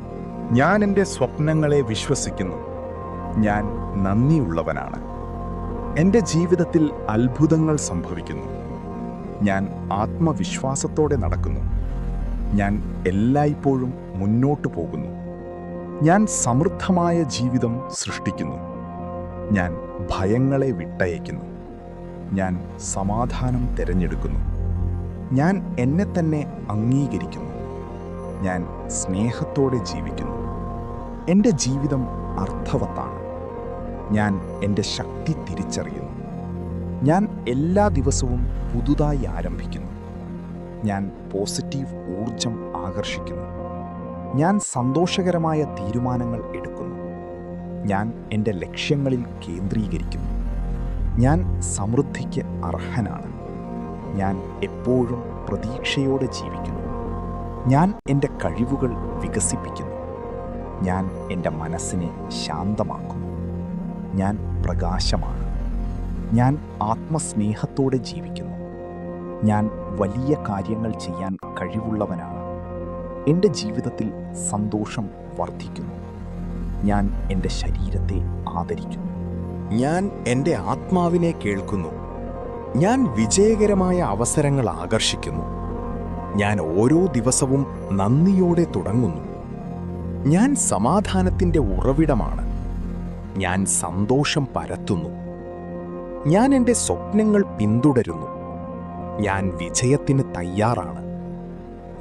ഞാൻ എൻ്റെ സ്വപ്നങ്ങളെ വിശ്വസിക്കുന്നു. ഞാൻ നന്ദിയുള്ളവനാണ്. എൻ്റെ ജീവിതത്തിൽ അത്ഭുതങ്ങൾ സംഭവിക്കുന്നു. ഞാൻ ആത്മവിശ്വാസത്തോടെ നടക്കുന്നു. ഞാൻ എല്ലായ്പ്പോഴും മുന്നോട്ടു പോകുന്നു. ഞാൻ സമൃദ്ധമായ ജീവിതം സൃഷ്ടിക്കുന്നു. ഞാൻ ഭയങ്ങളെ വിട്ടയക്കുന്നു. ഞാൻ സമാധാനം തിരഞ്ഞെടുക്കുന്നു. ഞാൻ എന്നെ തന്നെ അംഗീകരിക്കുന്നു. ഞാൻ സ്നേഹത്തോടെ ജീവിക്കുന്നു. എൻ്റെ ജീവിതം അർത്ഥവത്താണ്. ഞാൻ എൻ്റെ ശക്തി തിരിച്ചറിയുന്നു. ഞാൻ എല്ലാ ദിവസവും പുതുതായി ആരംഭിക്കുന്നു. ഞാൻ പോസിറ്റീവ് ഊർജം ആകർഷിക്കുന്നു. ഞാൻ സന്തോഷകരമായ തീരുമാനങ്ങൾ എടുക്കുന്നു. ഞാൻ എൻ്റെ ലക്ഷ്യങ്ങളിൽ കേന്ദ്രീകരിക്കുന്നു. ഞാൻ സമൃദ്ധിക്ക് അർഹനാണ്. ഞാൻ എപ്പോഴും പ്രതീക്ഷയോടെ ജീവിക്കുന്നു. ഞാൻ എൻ്റെ കഴിവുകൾ വികസിപ്പിക്കുന്നു. ഞാൻ എൻ്റെ മനസ്സിനെ ശാന്തമാക്കുന്നു. ഞാൻ പ്രകാശമാണ്. ഞാൻ ആത്മസ്നേഹത്തോടെ ജീവിക്കുന്നു. ഞാൻ വലിയ കാര്യങ്ങൾ ചെയ്യാൻ കഴിവുള്ളവനാണ്. എൻ്റെ ജീവിതത്തിൽ സന്തോഷം വർദ്ധിക്കുന്നു. ഞാൻ എൻ്റെ ശരീരത്തെ ആദരിക്കുന്നു. ഞാൻ എൻ്റെ ആത്മാവിനെ കേൾക്കുന്നു. ഞാൻ വിജയകരമായ അവസരങ്ങൾ ആകർഷിക്കുന്നു. ഞാൻ ഓരോ ദിവസവും നന്ദിയോടെ തുടങ്ങുന്നു. ഞാൻ സമാധാനത്തിൻ്റെ ഉറവിടമാണ്. ഞാൻ സന്തോഷം പരത്തുന്നു. ഞാൻ എൻ്റെ സ്വപ്നങ്ങൾ പിന്തുടരുന്നു. ഞാൻ വിജയത്തിന് തയ്യാറാണ്.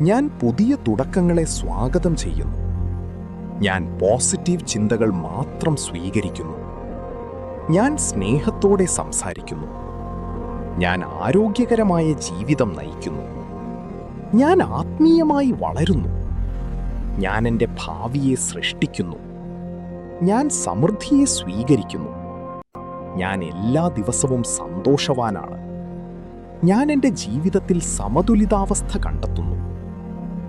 ഞാൻ പുതിയ തുടക്കങ്ങളെ സ്വാഗതം ചെയ്യുന്നു. ഞാൻ പോസിറ്റീവ് ചിന്തകൾ മാത്രം സ്വീകരിക്കുന്നു. ഞാൻ സ്നേഹത്തോടെ സംസാരിക്കുന്നു. ഞാൻ ആരോഗ്യകരമായ ജീവിതം നയിക്കുന്നു. ഞാൻ ആത്മീയമായി വളരുന്നു. ഞാൻ എൻ്റെ ഭാവിയെ സൃഷ്ടിക്കുന്നു. ഞാൻ സമൃദ്ധിയെ സ്വീകരിക്കുന്നു. ഞാൻ എല്ലാ ദിവസവും സന്തോഷവാനാണ്. ഞാൻ എൻ്റെ ജീവിതത്തിൽ സമതുലിതാവസ്ഥ കണ്ടെത്തുന്നു.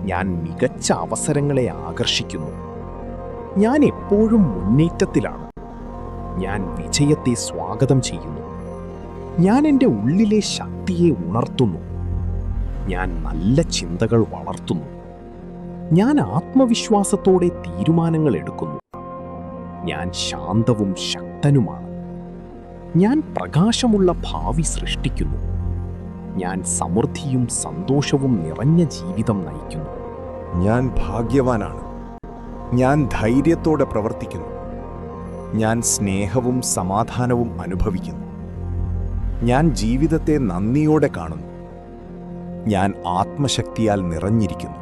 ഞാൻ മികച്ച അവസരങ്ങളെ ആകർഷിക്കുന്നു. ഞാൻ എപ്പോഴും മുന്നേറ്റത്തിലാണ്. ഞാൻ വിജയത്തെ സ്വാഗതം ചെയ്യുന്നു. ഞാൻ എൻ്റെ ഉള്ളിലെ ശക്തിയെ ഉണർത്തുന്നു. ഞാൻ നല്ല ചിന്തകൾ വളർത്തുന്നു. ഞാൻ ആത്മവിശ്വാസത്തോടെ തീരുമാനങ്ങൾ എടുക്കുന്നു. ഞാൻ ശാന്തവും ശക്തനുമാണ്. ഞാൻ പ്രകാശമുള്ള ഭാവി സൃഷ്ടിക്കുന്നു. ഞാൻ സമൃദ്ധിയും സന്തോഷവും നിറഞ്ഞ ജീവിതം നയിക്കുന്നു. ഞാൻ ഭാഗ്യവാനാണ്. ഞാൻ ധൈര്യത്തോടെ പ്രവർത്തിക്കുന്നു. ഞാൻ സ്നേഹവും സമാധാനവും അനുഭവിക്കുന്നു. ഞാൻ ജീവിതത്തെ നന്ദിയോടെ കാണുന്നു. ഞാൻ ആത്മശക്തിയാൽ നിറഞ്ഞിരിക്കുന്നു.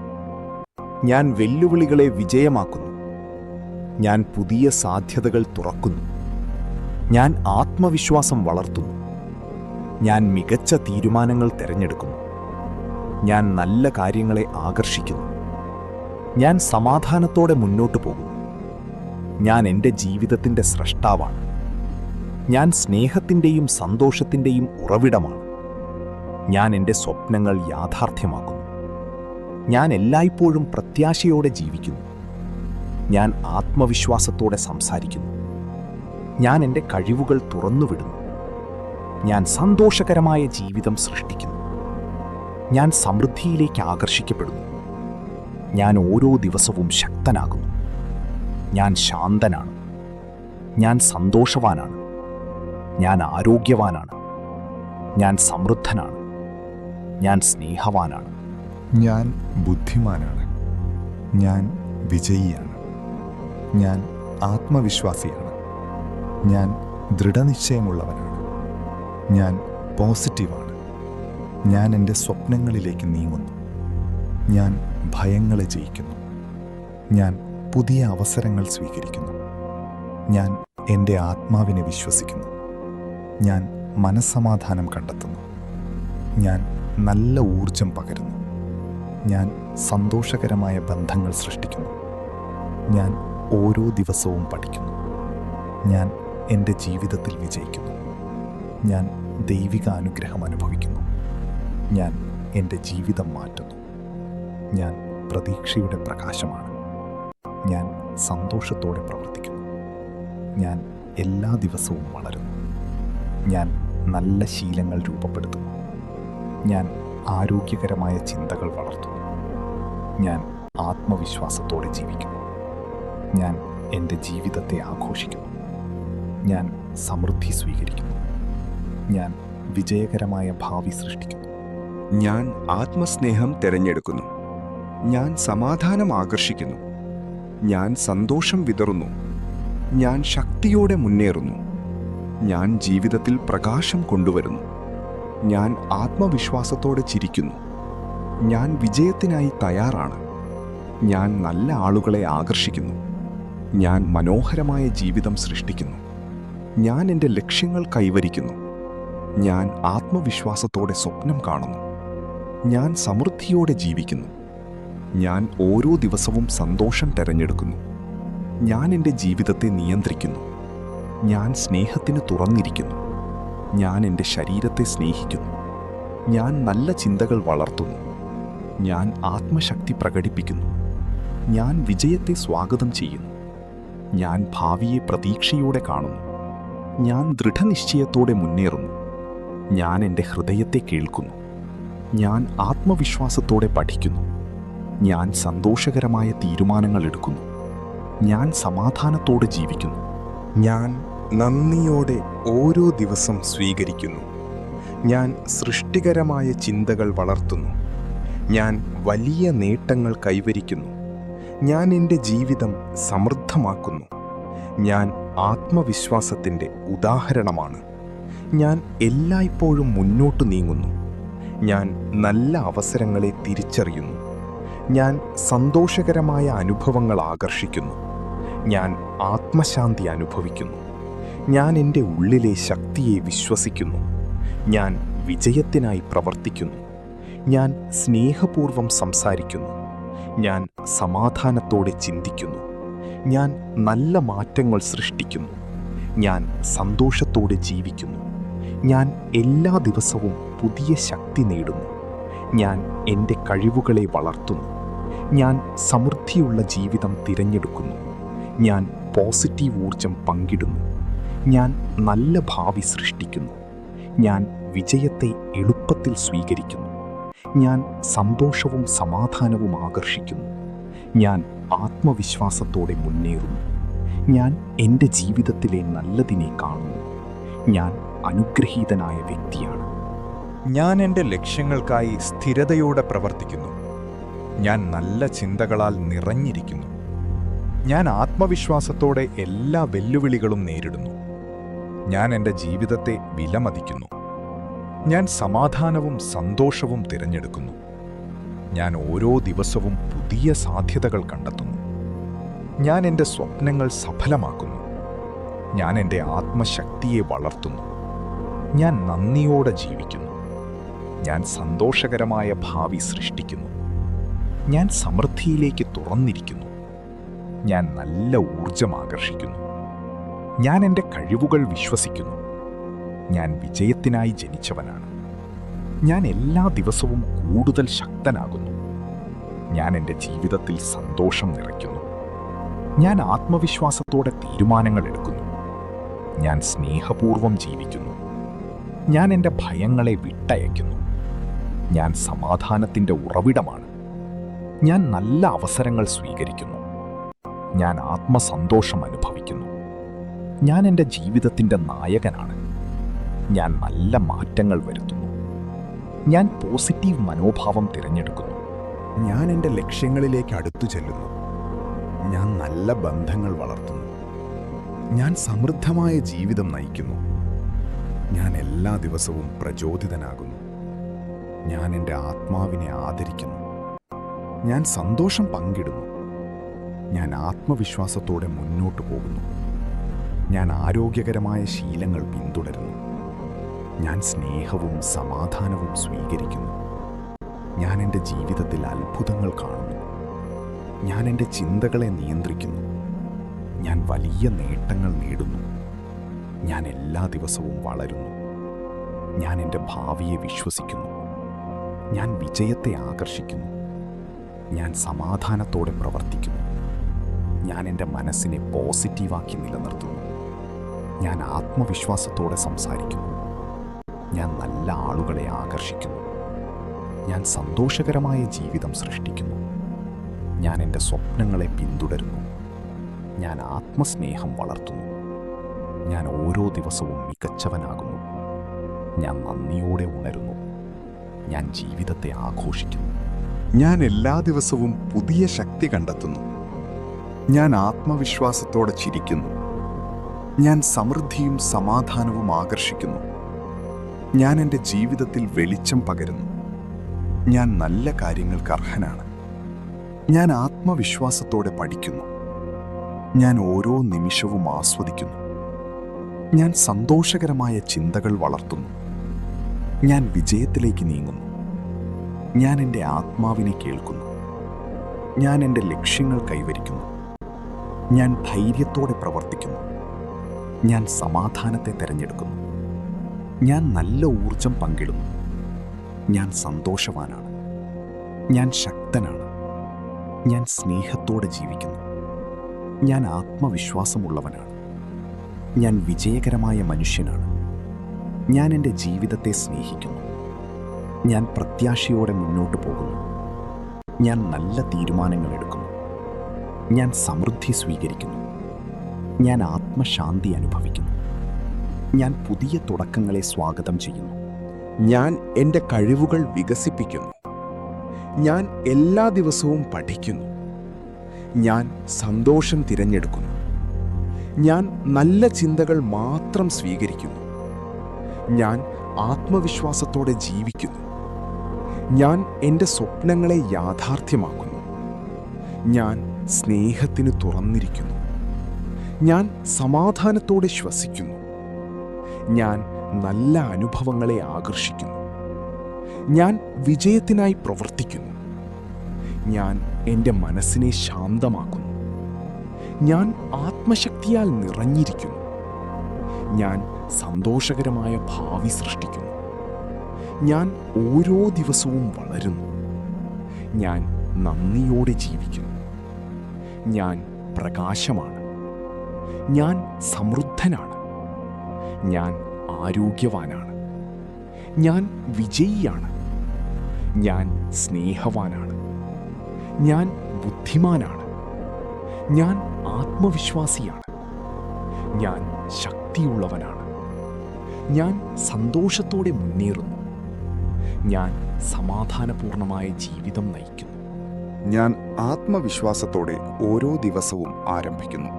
ഞാൻ വെല്ലുവിളികളെ വിജയമാക്കുന്നു. ഞാൻ പുതിയ സാധ്യതകൾ തുറക്കുന്നു. ഞാൻ ആത്മവിശ്വാസം വളർത്തുന്നു. ഞാൻ മികച്ച തീരുമാനങ്ങൾ തിരഞ്ഞെടുക്കുന്നു. ഞാൻ നല്ല കാര്യങ്ങളെ ആകർഷിക്കുന്നു. ഞാൻ സമാധാനത്തോടെ മുന്നോട്ടു പോകുന്നു. ഞാൻ എൻ്റെ ജീവിതത്തിൻ്റെ സ്രഷ്ടാവാണ്. ഞാൻ സ്നേഹത്തിൻ്റെയും സന്തോഷത്തിൻ്റെയും ഉറവിടമാണ്. ഞാൻ എൻ്റെ സ്വപ്നങ്ങൾ യാഥാർത്ഥ്യമാക്കുന്നു. ഞാൻ എല്ലായ്പ്പോഴും പ്രത്യാശയോടെ ജീവിക്കുന്നു. ഞാൻ ആത്മവിശ്വാസത്തോടെ സംസാരിക്കുന്നു. ഞാൻ എൻ്റെ കഴിവുകൾ തുറന്നുവിടുന്നു. ഞാൻ സന്തോഷകരമായ ജീവിതം സൃഷ്ടിക്കുന്നു. ഞാൻ സമൃദ്ധിയിലേക്ക് ആകർഷിക്കപ്പെടുന്നു. ഞാൻ ഓരോ ദിവസവും ശക്തനാകുന്നു. ഞാൻ ശാന്തനാണ്. ഞാൻ സന്തോഷവാനാണ്. ഞാൻ ആരോഗ്യവാനാണ്. ഞാൻ സമൃദ്ധനാണ്. ഞാൻ സ്നേഹവാനാണ്. ഞാൻ ബുദ്ധിമാനാണ്. ഞാൻ വിജയിയാണ്. ഞാൻ ആത്മവിശ്വാസിയാണ്. ഞാൻ ദൃഢനിശ്ചയമുള്ളവനാണ്. ഞാൻ പോസിറ്റീവാണ്. ഞാൻ എൻ്റെ സ്വപ്നങ്ങളിലേക്ക് നീങ്ങുന്നു. ഞാൻ ഭയങ്ങളെ ജയിക്കുന്നു. ഞാൻ പുതിയ അവസരങ്ങൾ സ്വീകരിക്കുന്നു. ഞാൻ എൻ്റെ ആത്മാവിനെ വിശ്വസിക്കുന്നു. ഞാൻ മനസ്സമാധാനം കണ്ടെത്തുന്നു. ഞാൻ നല്ല ഊർജം പകരുന്നു. ഞാൻ സന്തോഷകരമായ ബന്ധങ്ങൾ സൃഷ്ടിക്കുന്നു. ഞാൻ ഓരോ ദിവസവും പഠിക്കുന്നു. ഞാൻ എൻ്റെ ജീവിതത്തിൽ വിജയിക്കുന്നു. ഞാൻ ദൈവിക അനുഗ്രഹം അനുഭവിക്കുന്നു. ഞാൻ എൻ്റെ ജീവിതം മാറ്റുന്നു. ഞാൻ പ്രതീക്ഷയുടെ പ്രകാശമാണ്. ഞാൻ സന്തോഷത്തോടെ പ്രവർത്തിക്കുന്നു. ഞാൻ എല്ലാ ദിവസവും വളരുന്നു. ഞാൻ നല്ല ശീലങ്ങൾ രൂപപ്പെടുത്തുന്നു. ഞാൻ ആരോഗ്യകരമായ ചിന്തകൾ വളർത്തുന്നു. ഞാൻ ആത്മവിശ്വാസത്തോടെ ജീവിക്കുന്നു. ഞാൻ എൻ്റെ ജീവിതത്തെ ആഘോഷിക്കുന്നു. ഞാൻ സമൃദ്ധി സ്വീകരിക്കുന്നു. ഞാൻ വിജയകരമായ ഭാവി സൃഷ്ടിക്കുന്നു. ഞാൻ ആത്മസ്നേഹം തിരഞ്ഞെടുക്കുന്നു. ഞാൻ സമാധാനം ആകർഷിക്കുന്നു. ഞാൻ സന്തോഷം വിതറുന്നു. ഞാൻ ശക്തിയോടെ മുന്നേറുന്നു. ഞാൻ ജീവിതത്തിൽ പ്രകാശം കൊണ്ടുവരുന്നു. ഞാൻ ആത്മവിശ്വാസത്തോടെ ചിരിക്കുന്നു. ഞാൻ വിജയത്തിനായി തയ്യാറാണ്. ഞാൻ നല്ല ആളുകളെ ആകർഷിക്കുന്നു. ഞാൻ മനോഹരമായ ജീവിതം സൃഷ്ടിക്കുന്നു. ഞാൻ എൻ്റെ ലക്ഷ്യങ്ങൾ കൈവരിക്കുന്നു. ഞാൻ ആത്മവിശ്വാസത്തോടെ സ്വപ്നം കാണുന്നു. ഞാൻ സമൃദ്ധിയോടെ ജീവിക്കുന്നു. ഞാൻ ഓരോ ദിവസവും സന്തോഷം തിരഞ്ഞെടുക്കുന്നു. ഞാൻ എൻ്റെ ജീവിതത്തെ നിയന്ത്രിക്കുന്നു. ഞാൻ സ്നേഹത്തിന് തുറന്നിരിക്കുന്നു. ഞാൻ എൻ്റെ ശരീരത്തെ സ്നേഹിക്കുന്നു. ഞാൻ നല്ല ചിന്തകൾ വളർത്തുന്നു. ഞാൻ ആത്മശക്തി പ്രകടിപ്പിക്കുന്നു. ഞാൻ വിജയത്തെ സ്വാഗതം ചെയ്യുന്നു. ഞാൻ ഭാവിയെ പ്രതീക്ഷയോടെ കാണുന്നു. ഞാൻ ദൃഢനിശ്ചയത്തോടെ മുന്നേറുന്നു. ഞാൻ എൻ്റെ ഹൃദയത്തെ കേൾക്കുന്നു. ഞാൻ ആത്മവിശ്വാസത്തോടെ പഠിക്കുന്നു. ഞാൻ സന്തോഷകരമായ തീരുമാനങ്ങൾ എടുക്കുന്നു. ഞാൻ സമാധാനത്തോടെ ജീവിക്കുന്നു. ഞാൻ നന്ദിയോടെ ഓരോ ദിവസം സ്വീകരിക്കുന്നു. ഞാൻ സൃഷ്ടികരമായ ചിന്തകൾ വളർത്തുന്നു. ഞാൻ വലിയ നേട്ടങ്ങൾ കൈവരിക്കുന്നു. ഞാൻ എൻ്റെ ജീവിതം സമൃദ്ധമാക്കുന്നു. ഞാൻ ആത്മവിശ്വാസത്തിൻ്റെ ഉദാഹരണമാണ്. ഞാൻ എല്ലായ്പ്പോഴും മുന്നോട്ട് നീങ്ങുന്നു. ഞാൻ നല്ല അവസരങ്ങളെ തിരിച്ചറിയുന്നു. ഞാൻ സന്തോഷകരമായ അനുഭവങ്ങൾ ആകർഷിക്കുന്നു. ഞാൻ ആത്മശാന്തി അനുഭവിക്കുന്നു. ഞാൻ എൻ്റെ ഉള്ളിലെ ശക്തിയെ വിശ്വസിക്കുന്നു. ഞാൻ വിജയത്തിനായി പ്രവർത്തിക്കുന്നു. ഞാൻ സ്നേഹപൂർവ്വം സംസാരിക്കുന്നു. ഞാൻ സമാധാനത്തോടെ ചിന്തിക്കുന്നു. ഞാൻ നല്ല മാറ്റങ്ങൾ സൃഷ്ടിക്കുന്നു. ഞാൻ സന്തോഷത്തോടെ ജീവിക്കുന്നു. ഞാൻ എല്ലാ ദിവസവും പുതിയ ശക്തി നേടുന്നു. ഞാൻ എൻ്റെ കഴിവുകളെ വളർത്തുന്നു. ഞാൻ സമൃദ്ധിയുള്ള ജീവിതം തിരഞ്ഞെടുക്കുന്നു. ഞാൻ പോസിറ്റീവ് ഊർജം പങ്കിടുന്നു. ഞാൻ നല്ല ഭാവി സൃഷ്ടിക്കുന്നു. ഞാൻ വിജയത്തെ എളുപ്പത്തിൽ സ്വീകരിക്കുന്നു. ഞാൻ സന്തോഷവും സമാധാനവും ആകർഷിക്കുന്നു. ഞാൻ ആത്മവിശ്വാസത്തോടെ മുന്നേറുന്നു. ഞാൻ എൻ്റെ ജീവിതത്തിലെ നല്ലതിനെ കാണുന്നു. ഞാൻ അനുഗ്രഹീതനായ വ്യക്തിയാണ്. ഞാൻ എൻ്റെ ലക്ഷ്യങ്ങൾക്കായി സ്ഥിരതയോടെ പ്രവർത്തിക്കുന്നു. ഞാൻ നല്ല ചിന്തകളാൽ നിറഞ്ഞിരിക്കുന്നു. ഞാൻ ആത്മവിശ്വാസത്തോടെ എല്ലാ വെല്ലുവിളികളും നേരിടുന്നു. ഞാൻ എൻ്റെ ജീവിതത്തെ വിലമതിക്കുന്നു. ഞാൻ സമാധാനവും സന്തോഷവും തിരഞ്ഞെടുക്കുന്നു. ഞാൻ ഓരോ ദിവസവും പുതിയ സാധ്യതകൾ കണ്ടെത്തുന്നു. ഞാൻ എൻ്റെ സ്വപ്നങ്ങൾ സഫലമാക്കുന്നു. ഞാൻ എൻ്റെ ആത്മശക്തിയെ വളർത്തുന്നു. ഞാൻ നന്ദിയോടെ ജീവിക്കുന്നു. ഞാൻ സന്തോഷകരമായ ഭാവി സൃഷ്ടിക്കുന്നു. ഞാൻ സമൃദ്ധിയിലേക്ക് തുറന്നിരിക്കുന്നു. ഞാൻ നല്ല ഊർജം ആകർഷിക്കുന്നു. ഞാൻ എൻ്റെ കഴിവുകൾ വിശ്വസിക്കുന്നു. ഞാൻ വിജയത്തിനായി ജനിച്ചവനാണ്. ഞാൻ എല്ലാ ദിവസവും കൂടുതൽ ശക്തനാകുന്നു. ഞാൻ എൻ്റെ ജീവിതത്തിൽ സന്തോഷം നിറയ്ക്കുന്നു. ഞാൻ ആത്മവിശ്വാസത്തോടെ തീരുമാനങ്ങൾ എടുക്കുന്നു. ഞാൻ സ്നേഹപൂർവ്വം ജീവിക്കുന്നു. ഞാൻ എൻ്റെ ഭയങ്ങളെ വിട്ടയക്കുന്നു. ഞാൻ സമാധാനത്തിൻ്റെ ഉറവിടമാണ്. ഞാൻ നല്ല അവസരങ്ങൾ സ്വീകരിക്കുന്നു. ഞാൻ ആത്മസന്തോഷം അനുഭവിക്കുന്നു. ഞാൻ എൻ്റെ ജീവിതത്തിൻ്റെ നായകനാണ്. ഞാൻ നല്ല മാറ്റങ്ങൾ വരുത്തുന്നു. ഞാൻ പോസിറ്റീവ് മനോഭാവം തിരഞ്ഞെടുക്കുന്നു. ഞാൻ എൻ്റെ ലക്ഷ്യങ്ങളിലേക്ക് അടുത്തു ചെല്ലുന്നു. ഞാൻ നല്ല ബന്ധങ്ങൾ വളർത്തുന്നു. ഞാൻ സമൃദ്ധമായ ജീവിതം നയിക്കുന്നു. ഞാൻ എല്ലാ ദിവസവും പ്രചോദിതനാകുന്നു. ഞാൻ എൻ്റെ ആത്മാവിനെ ആദരിക്കുന്നു. ഞാൻ സന്തോഷം പങ്കിടുന്നു. ഞാൻ ആത്മവിശ്വാസത്തോടെ മുന്നോട്ടു പോകുന്നു. ഞാൻ ആരോഗ്യകരമായ ശീലങ്ങൾ പിന്തുടരുന്നു. ഞാൻ സ്നേഹവും സമാധാനവും സ്വീകരിക്കുന്നു. ഞാൻ എൻ്റെ ജീവിതത്തിൽ അത്ഭുതങ്ങൾ കാണുന്നു. ഞാൻ എൻ്റെ ചിന്തകളെ നിയന്ത്രിക്കുന്നു. ഞാൻ വലിയ നേട്ടങ്ങൾ നേടുന്നു. ഞാൻ എല്ലാ ദിവസവും വളരുന്നു. ഞാൻ എൻ്റെ ഭാവിയെ വിശ്വസിക്കുന്നു. ഞാൻ വിജയത്തെ ആകർഷിക്കുന്നു. ഞാൻ സമാധാനത്തോടെ പ്രവർത്തിക്കുന്നു. ഞാൻ എൻ്റെ മനസ്സിനെ പോസിറ്റീവാക്കി നിലനിർത്തുന്നു. ഞാൻ ആത്മവിശ്വാസത്തോടെ സംസാരിക്കുന്നു. ഞാൻ നല്ല ആളുകളെ ആകർഷിക്കുന്നു. ഞാൻ സന്തോഷകരമായ ജീവിതം സൃഷ്ടിക്കുന്നു. ഞാൻ എൻ്റെ സ്വപ്നങ്ങളെ പിന്തുടരുന്നു. ഞാൻ ആത്മസ്നേഹം വളർത്തുന്നു. ഞാൻ ഓരോ ദിവസവും മികച്ചവനാകുന്നു. ഞാൻ നന്ദിയോടെ ഉണരുന്നു. ഞാൻ ജീവിതത്തെ ആഘോഷിക്കുന്നു. ഞാൻ എല്ലാ ദിവസവും പുതിയ ശക്തി കണ്ടെത്തുന്നു. ഞാൻ ആത്മവിശ്വാസത്തോടെ ചിരിക്കുന്നു. ഞാൻ സമൃദ്ധിയും സമാധാനവും ആകർഷിക്കുന്നു. ഞാൻ എൻ്റെ ജീവിതത്തിൽ വെളിച്ചം പകരുന്നു. ഞാൻ നല്ല കാര്യങ്ങൾക്ക് അർഹനാണ്. ഞാൻ ആത്മവിശ്വാസത്തോടെ പഠിക്കുന്നു. ഞാൻ ഓരോ നിമിഷവും ആസ്വദിക്കുന്നു. ഞാൻ സന്തോഷകരമായ ചിന്തകൾ വളർത്തുന്നു. ഞാൻ വിജയത്തിലേക്ക് നീങ്ങുന്നു. ഞാൻ എൻ്റെ ആത്മാവിനെ കേൾക്കുന്നു. ഞാൻ എൻ്റെ ലക്ഷ്യങ്ങൾ കൈവരിക്കുന്നു. ഞാൻ ധൈര്യത്തോടെ പ്രവർത്തിക്കുന്നു. ഞാൻ സമാധാനത്തെ തിരഞ്ഞെടുക്കുന്നു. ഞാൻ നല്ല ഊർജം പങ്കിടുന്നു. ഞാൻ സന്തോഷവാനാണ്. ഞാൻ ശക്തനാണ്. ഞാൻ സ്നേഹത്തോടെ ജീവിക്കുന്നു. ഞാൻ ആത്മവിശ്വാസമുള്ളവനാണ്. ഞാൻ വിജയകരമായ മനുഷ്യനാണ്. ഞാൻ എൻ്റെ ജീവിതത്തെ സ്നേഹിക്കുന്നു. ഞാൻ പ്രത്യാശയോടെ മുന്നോട്ട് പോകുന്നു. ഞാൻ നല്ല തീരുമാനങ്ങൾ എടുക്കുന്നു. ഞാൻ സമൃദ്ധി സ്വീകരിക്കുന്നു. ഞാൻ ആത്മശാന്തി അനുഭവിക്കുന്നു. ഞാൻ പുതിയ തുടക്കങ്ങളെ സ്വാഗതം ചെയ്യുന്നു. ഞാൻ എൻ്റെ കഴിവുകൾ വികസിപ്പിക്കുന്നു. ഞാൻ എല്ലാ ദിവസവും പഠിക്കുന്നു. ഞാൻ സന്തോഷം തിരഞ്ഞെടുക്കുന്നു. ഞാൻ നല്ല ചിന്തകൾ മാത്രം സ്വീകരിക്കുന്നു. ഞാൻ ആത്മവിശ്വാസത്തോടെ ജീവിക്കുന്നു. ഞാൻ എൻ്റെ സ്വപ്നങ്ങളെ യാഥാർത്ഥ്യമാക്കുന്നു. ഞാൻ സ്നേഹത്തിന് തുറന്നിരിക്കുന്നു. ഞാൻ സമാധാനത്തോടെ ശ്വസിക്കുന്നു. ഞാൻ നല്ല അനുഭവങ്ങളെ ആകർഷിക്കുന്നു. ഞാൻ വിജയത്തിനായി പ്രവർത്തിക്കുന്നു. ഞാൻ എൻ്റെ മനസ്സിനെ ശാന്തമാക്കുന്നു. ഞാൻ ആത്മശക്തിയാൽ നിറഞ്ഞിരിക്കുന്നു. ഞാൻ സന്തോഷകരമായ ഭാവി സൃഷ്ടിക്കുന്നു. ഞാൻ ഓരോ ദിവസവും വളരുന്നു. ഞാൻ നന്ദിയോടെ ജീവിക്കുന്നു. ഞാൻ പ്രകാശമാണ്. ഞാൻ സമൃദ്ധനാണ്. ഞാൻ ആരോഗ്യവാനാണ്. ഞാൻ വിജയിയാണ്. ഞാൻ സ്നേഹവാനാണ്. ഞാൻ ബുദ്ധിമാനാണ്. ഞാൻ ആത്മവിശ്വാസിയാണ്. ഞാൻ ശക്തിയുള്ളവനാണ്. ഞാൻ സന്തോഷത്തോടെ മുന്നേറുന്നു. ഞാൻ സമാധാനപൂർണമായ ജീവിതം നയിക്കുന്നു. ഞാൻ ആത്മവിശ്വാസത്തോടെ ഓരോ ദിവസവും ആരംഭിക്കുന്നു.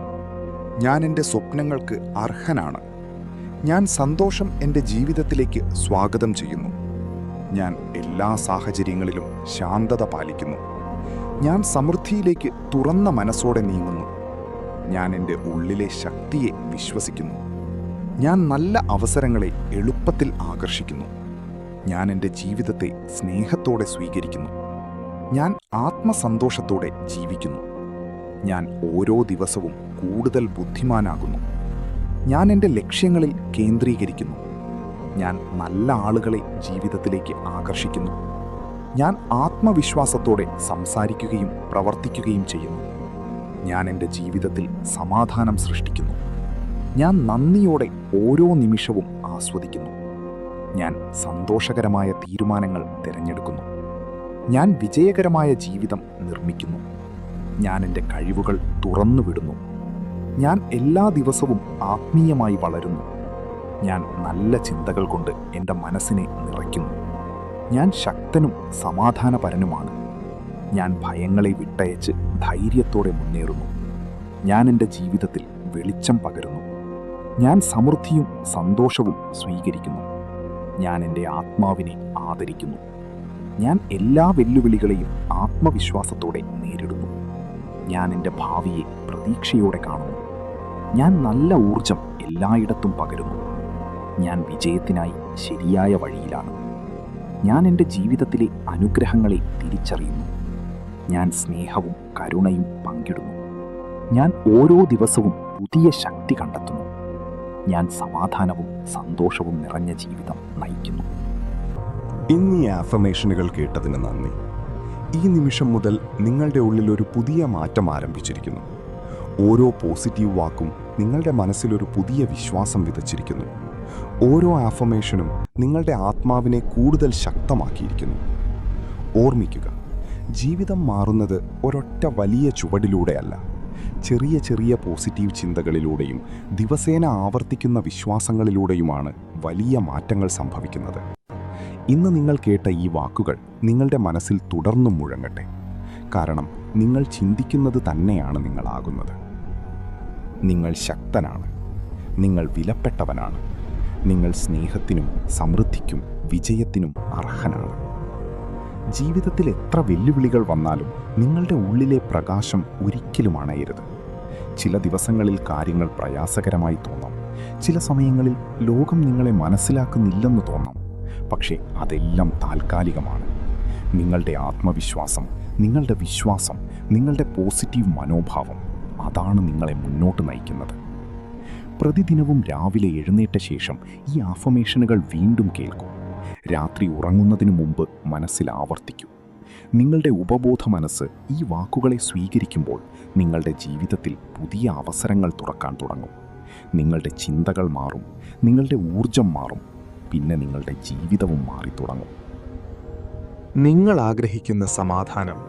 ഞാൻ എൻ്റെ സ്വപ്നങ്ങൾക്ക് അർഹനാണ്. ഞാൻ സന്തോഷം എൻ്റെ ജീവിതത്തിലേക്ക് സ്വാഗതം ചെയ്യുന്നു. ഞാൻ എല്ലാ സാഹചര്യങ്ങളിലും ശാന്തത പാലിക്കുന്നു. ഞാൻ സമൃദ്ധിയിലേക്ക് തുറന്ന മനസ്സോടെ നീങ്ങുന്നു. ഞാൻ എൻ്റെ ഉള്ളിലെ ശക്തിയെ വിശ്വസിക്കുന്നു. ഞാൻ നല്ല അവസരങ്ങളെ എളുപ്പത്തിൽ ആകർഷിക്കുന്നു. ഞാൻ എൻ്റെ ജീവിതത്തെ സ്നേഹത്തോടെ സ്വീകരിക്കുന്നു. ഞാൻ ആത്മസന്തോഷത്തോടെ ജീവിക്കുന്നു. ഞാൻ ഓരോ ദിവസവും കൂടുതൽ ബുദ്ധിമാനാകുന്നു. ഞാൻ എൻ്റെ ലക്ഷ്യങ്ങളിൽ കേന്ദ്രീകരിക്കുന്നു. ഞാൻ നല്ല ആളുകളെ ജീവിതത്തിലേക്ക് ആകർഷിക്കുന്നു. ഞാൻ ആത്മവിശ്വാസത്തോടെ സംസാരിക്കുകയും പ്രവർത്തിക്കുകയും ചെയ്യുന്നു. ഞാൻ എൻ്റെ ജീവിതത്തിൽ സമാധാനം സൃഷ്ടിക്കുന്നു. ഞാൻ നന്ദിയോടെ ഓരോ നിമിഷവും ആസ്വദിക്കുന്നു. ഞാൻ സന്തോഷകരമായ തീരുമാനങ്ങൾ തിരഞ്ഞെടുക്കുന്നു. ഞാൻ വിജയകരമായ ജീവിതം നിർമ്മിക്കുന്നു. ഞാൻ എൻ്റെ കഴിവുകൾ തുറന്നുവിടുന്നു. ഞാൻ എല്ലാ ദിവസവും ആത്മീയമായി വളരുന്നു. ഞാൻ നല്ല ചിന്തകൾ കൊണ്ട് എൻ്റെ മനസ്സിനെ നിറയ്ക്കുന്നു. ഞാൻ ശക്തനും സമാധാനപരനുമാണ്. ഞാൻ ഭയങ്ങളെ വിട്ടയച്ച് ധൈര്യത്തോടെ മുന്നേറുന്നു. ഞാൻ എൻ്റെ ജീവിതത്തിൽ വെളിച്ചം പകരുന്നു. ഞാൻ സമൃദ്ധിയും സന്തോഷവും സ്വീകരിക്കുന്നു. ഞാൻ എൻ്റെ ആത്മാവിനെ ആദരിക്കുന്നു. ഞാൻ എല്ലാ വെല്ലുവിളികളെയും ആത്മവിശ്വാസത്തോടെ നേരിടുന്നു. ഞാൻ എൻ്റെ ഭാവിയെ പ്രതീക്ഷയോടെ കാണുന്നു. ഞാൻ നല്ല ഊർജം എല്ലായിടത്തും പകരുന്നു. ഞാൻ വിജയത്തിനായി ശരിയായ വഴിയിലാണ്. ഞാൻ എൻ്റെ ജീവിതത്തിലെ അനുഗ്രഹങ്ങളെ തിരിച്ചറിയുന്നു. ഞാൻ സ്നേഹവും കരുണയും പങ്കിടുന്നു. ഞാൻ ഓരോ ദിവസവും പുതിയ ശക്തി കണ്ടെത്തുന്നു. ഞാൻ സമാധാനവും സന്തോഷവും നിറഞ്ഞ ജീവിതം നയിക്കുന്നു. ഇന്ന് ഈ ആഫർമേഷനുകൾ കേട്ടതിന് നന്ദി. ഈ നിമിഷം മുതൽ നിങ്ങളുടെ ഉള്ളിൽ ഒരു പുതിയ മാറ്റം ആരംഭിച്ചിരിക്കുന്നു. ഓരോ പോസിറ്റീവ് വാക്കും നിങ്ങളുടെ മനസ്സിലൊരു പുതിയ വിശ്വാസം വിതച്ചിരിക്കുന്നു. ഓരോ ആഫർമേഷനും നിങ്ങളുടെ ആത്മാവിനെ കൂടുതൽ ശക്തമാക്കിയിരിക്കുന്നു. ഓർമ്മിക്കുക, ജീവിതം മാറുന്നത് ഒരൊറ്റ വലിയ ചുവടിലൂടെയല്ല, ചെറിയ ചെറിയ പോസിറ്റീവ് ചിന്തകളിലൂടെയും ദിവസേന ആവർത്തിക്കുന്ന വിശ്വാസങ്ങളിലൂടെയുമാണ് വലിയ മാറ്റങ്ങൾ സംഭവിക്കുന്നത്. ഇന്ന് നിങ്ങൾ കേട്ട ഈ വാക്കുകൾ നിങ്ങളുടെ മനസ്സിൽ തുടർന്നും മുഴങ്ങട്ടെ. കാരണം നിങ്ങൾ ചിന്തിക്കുന്നത് തന്നെയാണ് നിങ്ങളാകുന്നത്. നിങ്ങൾ ശക്തനാണ്. നിങ്ങൾ വിലപ്പെട്ടവനാണ്. നിങ്ങൾ സ്നേഹത്തിനും സമൃദ്ധിക്കും വിജയത്തിനും അർഹനാണ്. ജീവിതത്തിൽ എത്ര വെല്ലുവിളികൾ വന്നാലും നിങ്ങളുടെ ഉള്ളിലെ പ്രകാശം ഒരിക്കലും അണയരുത്. ചില ദിവസങ്ങളിൽ കാര്യങ്ങൾ പ്രയാസകരമായി തോന്നാം. ചില സമയങ്ങളിൽ ലോകം നിങ്ങളെ മനസ്സിലാക്കുന്നില്ലെന്ന് തോന്നാം. പക്ഷേ അതെല്ലാം താൽക്കാലികമാണ്. നിങ്ങളുടെ ആത്മവിശ്വാസം, നിങ്ങളുടെ വിശ്വാസം, നിങ്ങളുടെ പോസിറ്റീവ് മനോഭാവം, അതാണ് നിങ്ങളെ മുന്നോട്ട് നയിക്കുന്നത്. പ്രതിദിനവും രാവിലെ എഴുന്നേറ്റ ശേഷം ഈ ആഫർമേഷനുകൾ വീണ്ടും കേൾക്കൂ. രാത്രി ഉറങ്ങുന്നതിന് മുമ്പ് മനസ്സിൽ ആവർത്തിക്കൂ. നിങ്ങളുടെ ഉപബോധ മനസ്സ് ഈ വാക്കുകളെ സ്വീകരിക്കുമ്പോൾ നിങ്ങളുടെ ജീവിതത്തിൽ പുതിയ അവസരങ്ങൾ തുറക്കാൻ തുടങ്ങും. നിങ്ങളുടെ ചിന്തകൾ മാറും, നിങ്ങളുടെ ഊർജം മാറും, പിന്നെ നിങ്ങളുടെ ജീവിതവും മാറിത്തുടങ്ങും. നിങ്ങൾ ആഗ്രഹിക്കുന്ന സമാധാനം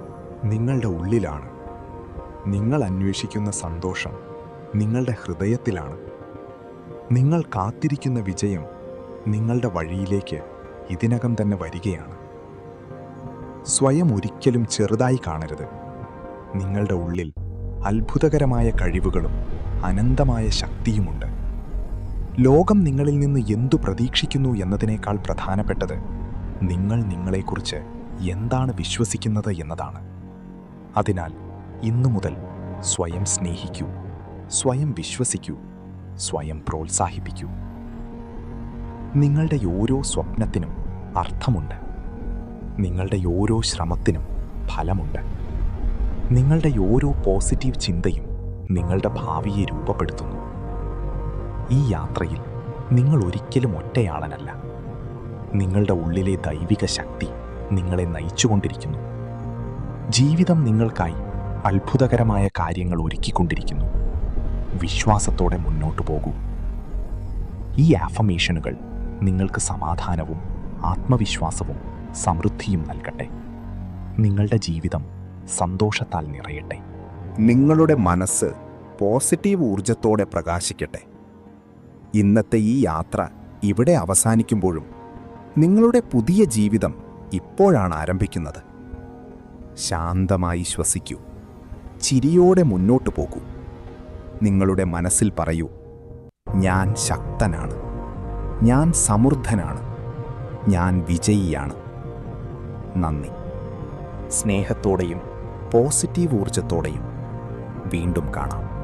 നിങ്ങളുടെ ഉള്ളിലാണ്. നിങ്ങൾ അന്വേഷിക്കുന്ന സന്തോഷം നിങ്ങളുടെ ഹൃദയത്തിലാണ്. നിങ്ങൾ കാത്തിരിക്കുന്ന വിജയം നിങ്ങളുടെ വഴിയിലേക്ക് ഇതിനകം തന്നെ വരികയാണ്. സ്വയം ഒരിക്കലും ചെറുതായി കാണരുത്. നിങ്ങളുടെ ഉള്ളിൽ അത്ഭുതകരമായ കഴിവുകളും അനന്തമായ ശക്തിയുമുണ്ട്. ലോകം നിങ്ങളിൽ നിന്ന് എന്തു പ്രതീക്ഷിക്കുന്നു എന്നതിനേക്കാൾ പ്രധാനപ്പെട്ടത് നിങ്ങൾ നിങ്ങളെക്കുറിച്ച് എന്താണ് വിശ്വസിക്കുന്നത് എന്നതാണ്. അതിനാൽ ഇന്നു മുതൽ സ്വയം സ്നേഹിക്കൂ, സ്വയം വിശ്വസിക്കൂ, സ്വയം പ്രോത്സാഹിപ്പിക്കൂ. നിങ്ങളുടെ ഓരോ സ്വപ്നത്തിനും അർത്ഥമുണ്ട്. നിങ്ങളുടെ ഓരോ ശ്രമത്തിനും ഫലമുണ്ട്. നിങ്ങളുടെ ഓരോ പോസിറ്റീവ് ചിന്തയും നിങ്ങളുടെ ഭാവിയെ രൂപപ്പെടുത്തുന്നു. ഈ യാത്രയിൽ നിങ്ങൾ ഒരിക്കലും ഒറ്റയാളനല്ല. നിങ്ങളുടെ ഉള്ളിലെ ദൈവിക ശക്തി നിങ്ങളെ നയിച്ചുകൊണ്ടിരിക്കുന്നു. ജീവിതം നിങ്ങൾക്കായി അത്ഭുതകരമായ കാര്യങ്ങൾ ഒരുക്കിക്കൊണ്ടിരിക്കുന്നു. വിശ്വാസത്തോടെ മുന്നോട്ടു പോകൂ. ഈ ആഫർമേഷനുകൾ നിങ്ങൾക്ക് സമാധാനവും ആത്മവിശ്വാസവും സമൃദ്ധിയും നൽകട്ടെ. നിങ്ങളുടെ ജീവിതം സന്തോഷത്താൽ നിറയട്ടെ. നിങ്ങളുടെ മനസ്സ് പോസിറ്റീവ് ഊർജത്തോടെ പ്രകാശിക്കട്ടെ. ഇന്നത്തെ ഈ യാത്ര ഇവിടെ അവസാനിക്കുമ്പോഴും നിങ്ങളുടെ പുതിയ ജീവിതം ഇപ്പോഴാണ് ആരംഭിക്കുന്നത്. ശാന്തമായി ശ്വസിക്കൂ. ചിരിയോടെ മുന്നോട്ടു പോകൂ. നിങ്ങളുടെ മനസ്സിൽ പറയൂ, ഞാൻ ശക്തനാണ്, ഞാൻ സമൃദ്ധനാണ്, ഞാൻ വിജയിയാണ്. നന്ദി. സ്നേഹത്തോടെയും പോസിറ്റീവ് ഊർജത്തോടെയും വീണ്ടും കാണാം.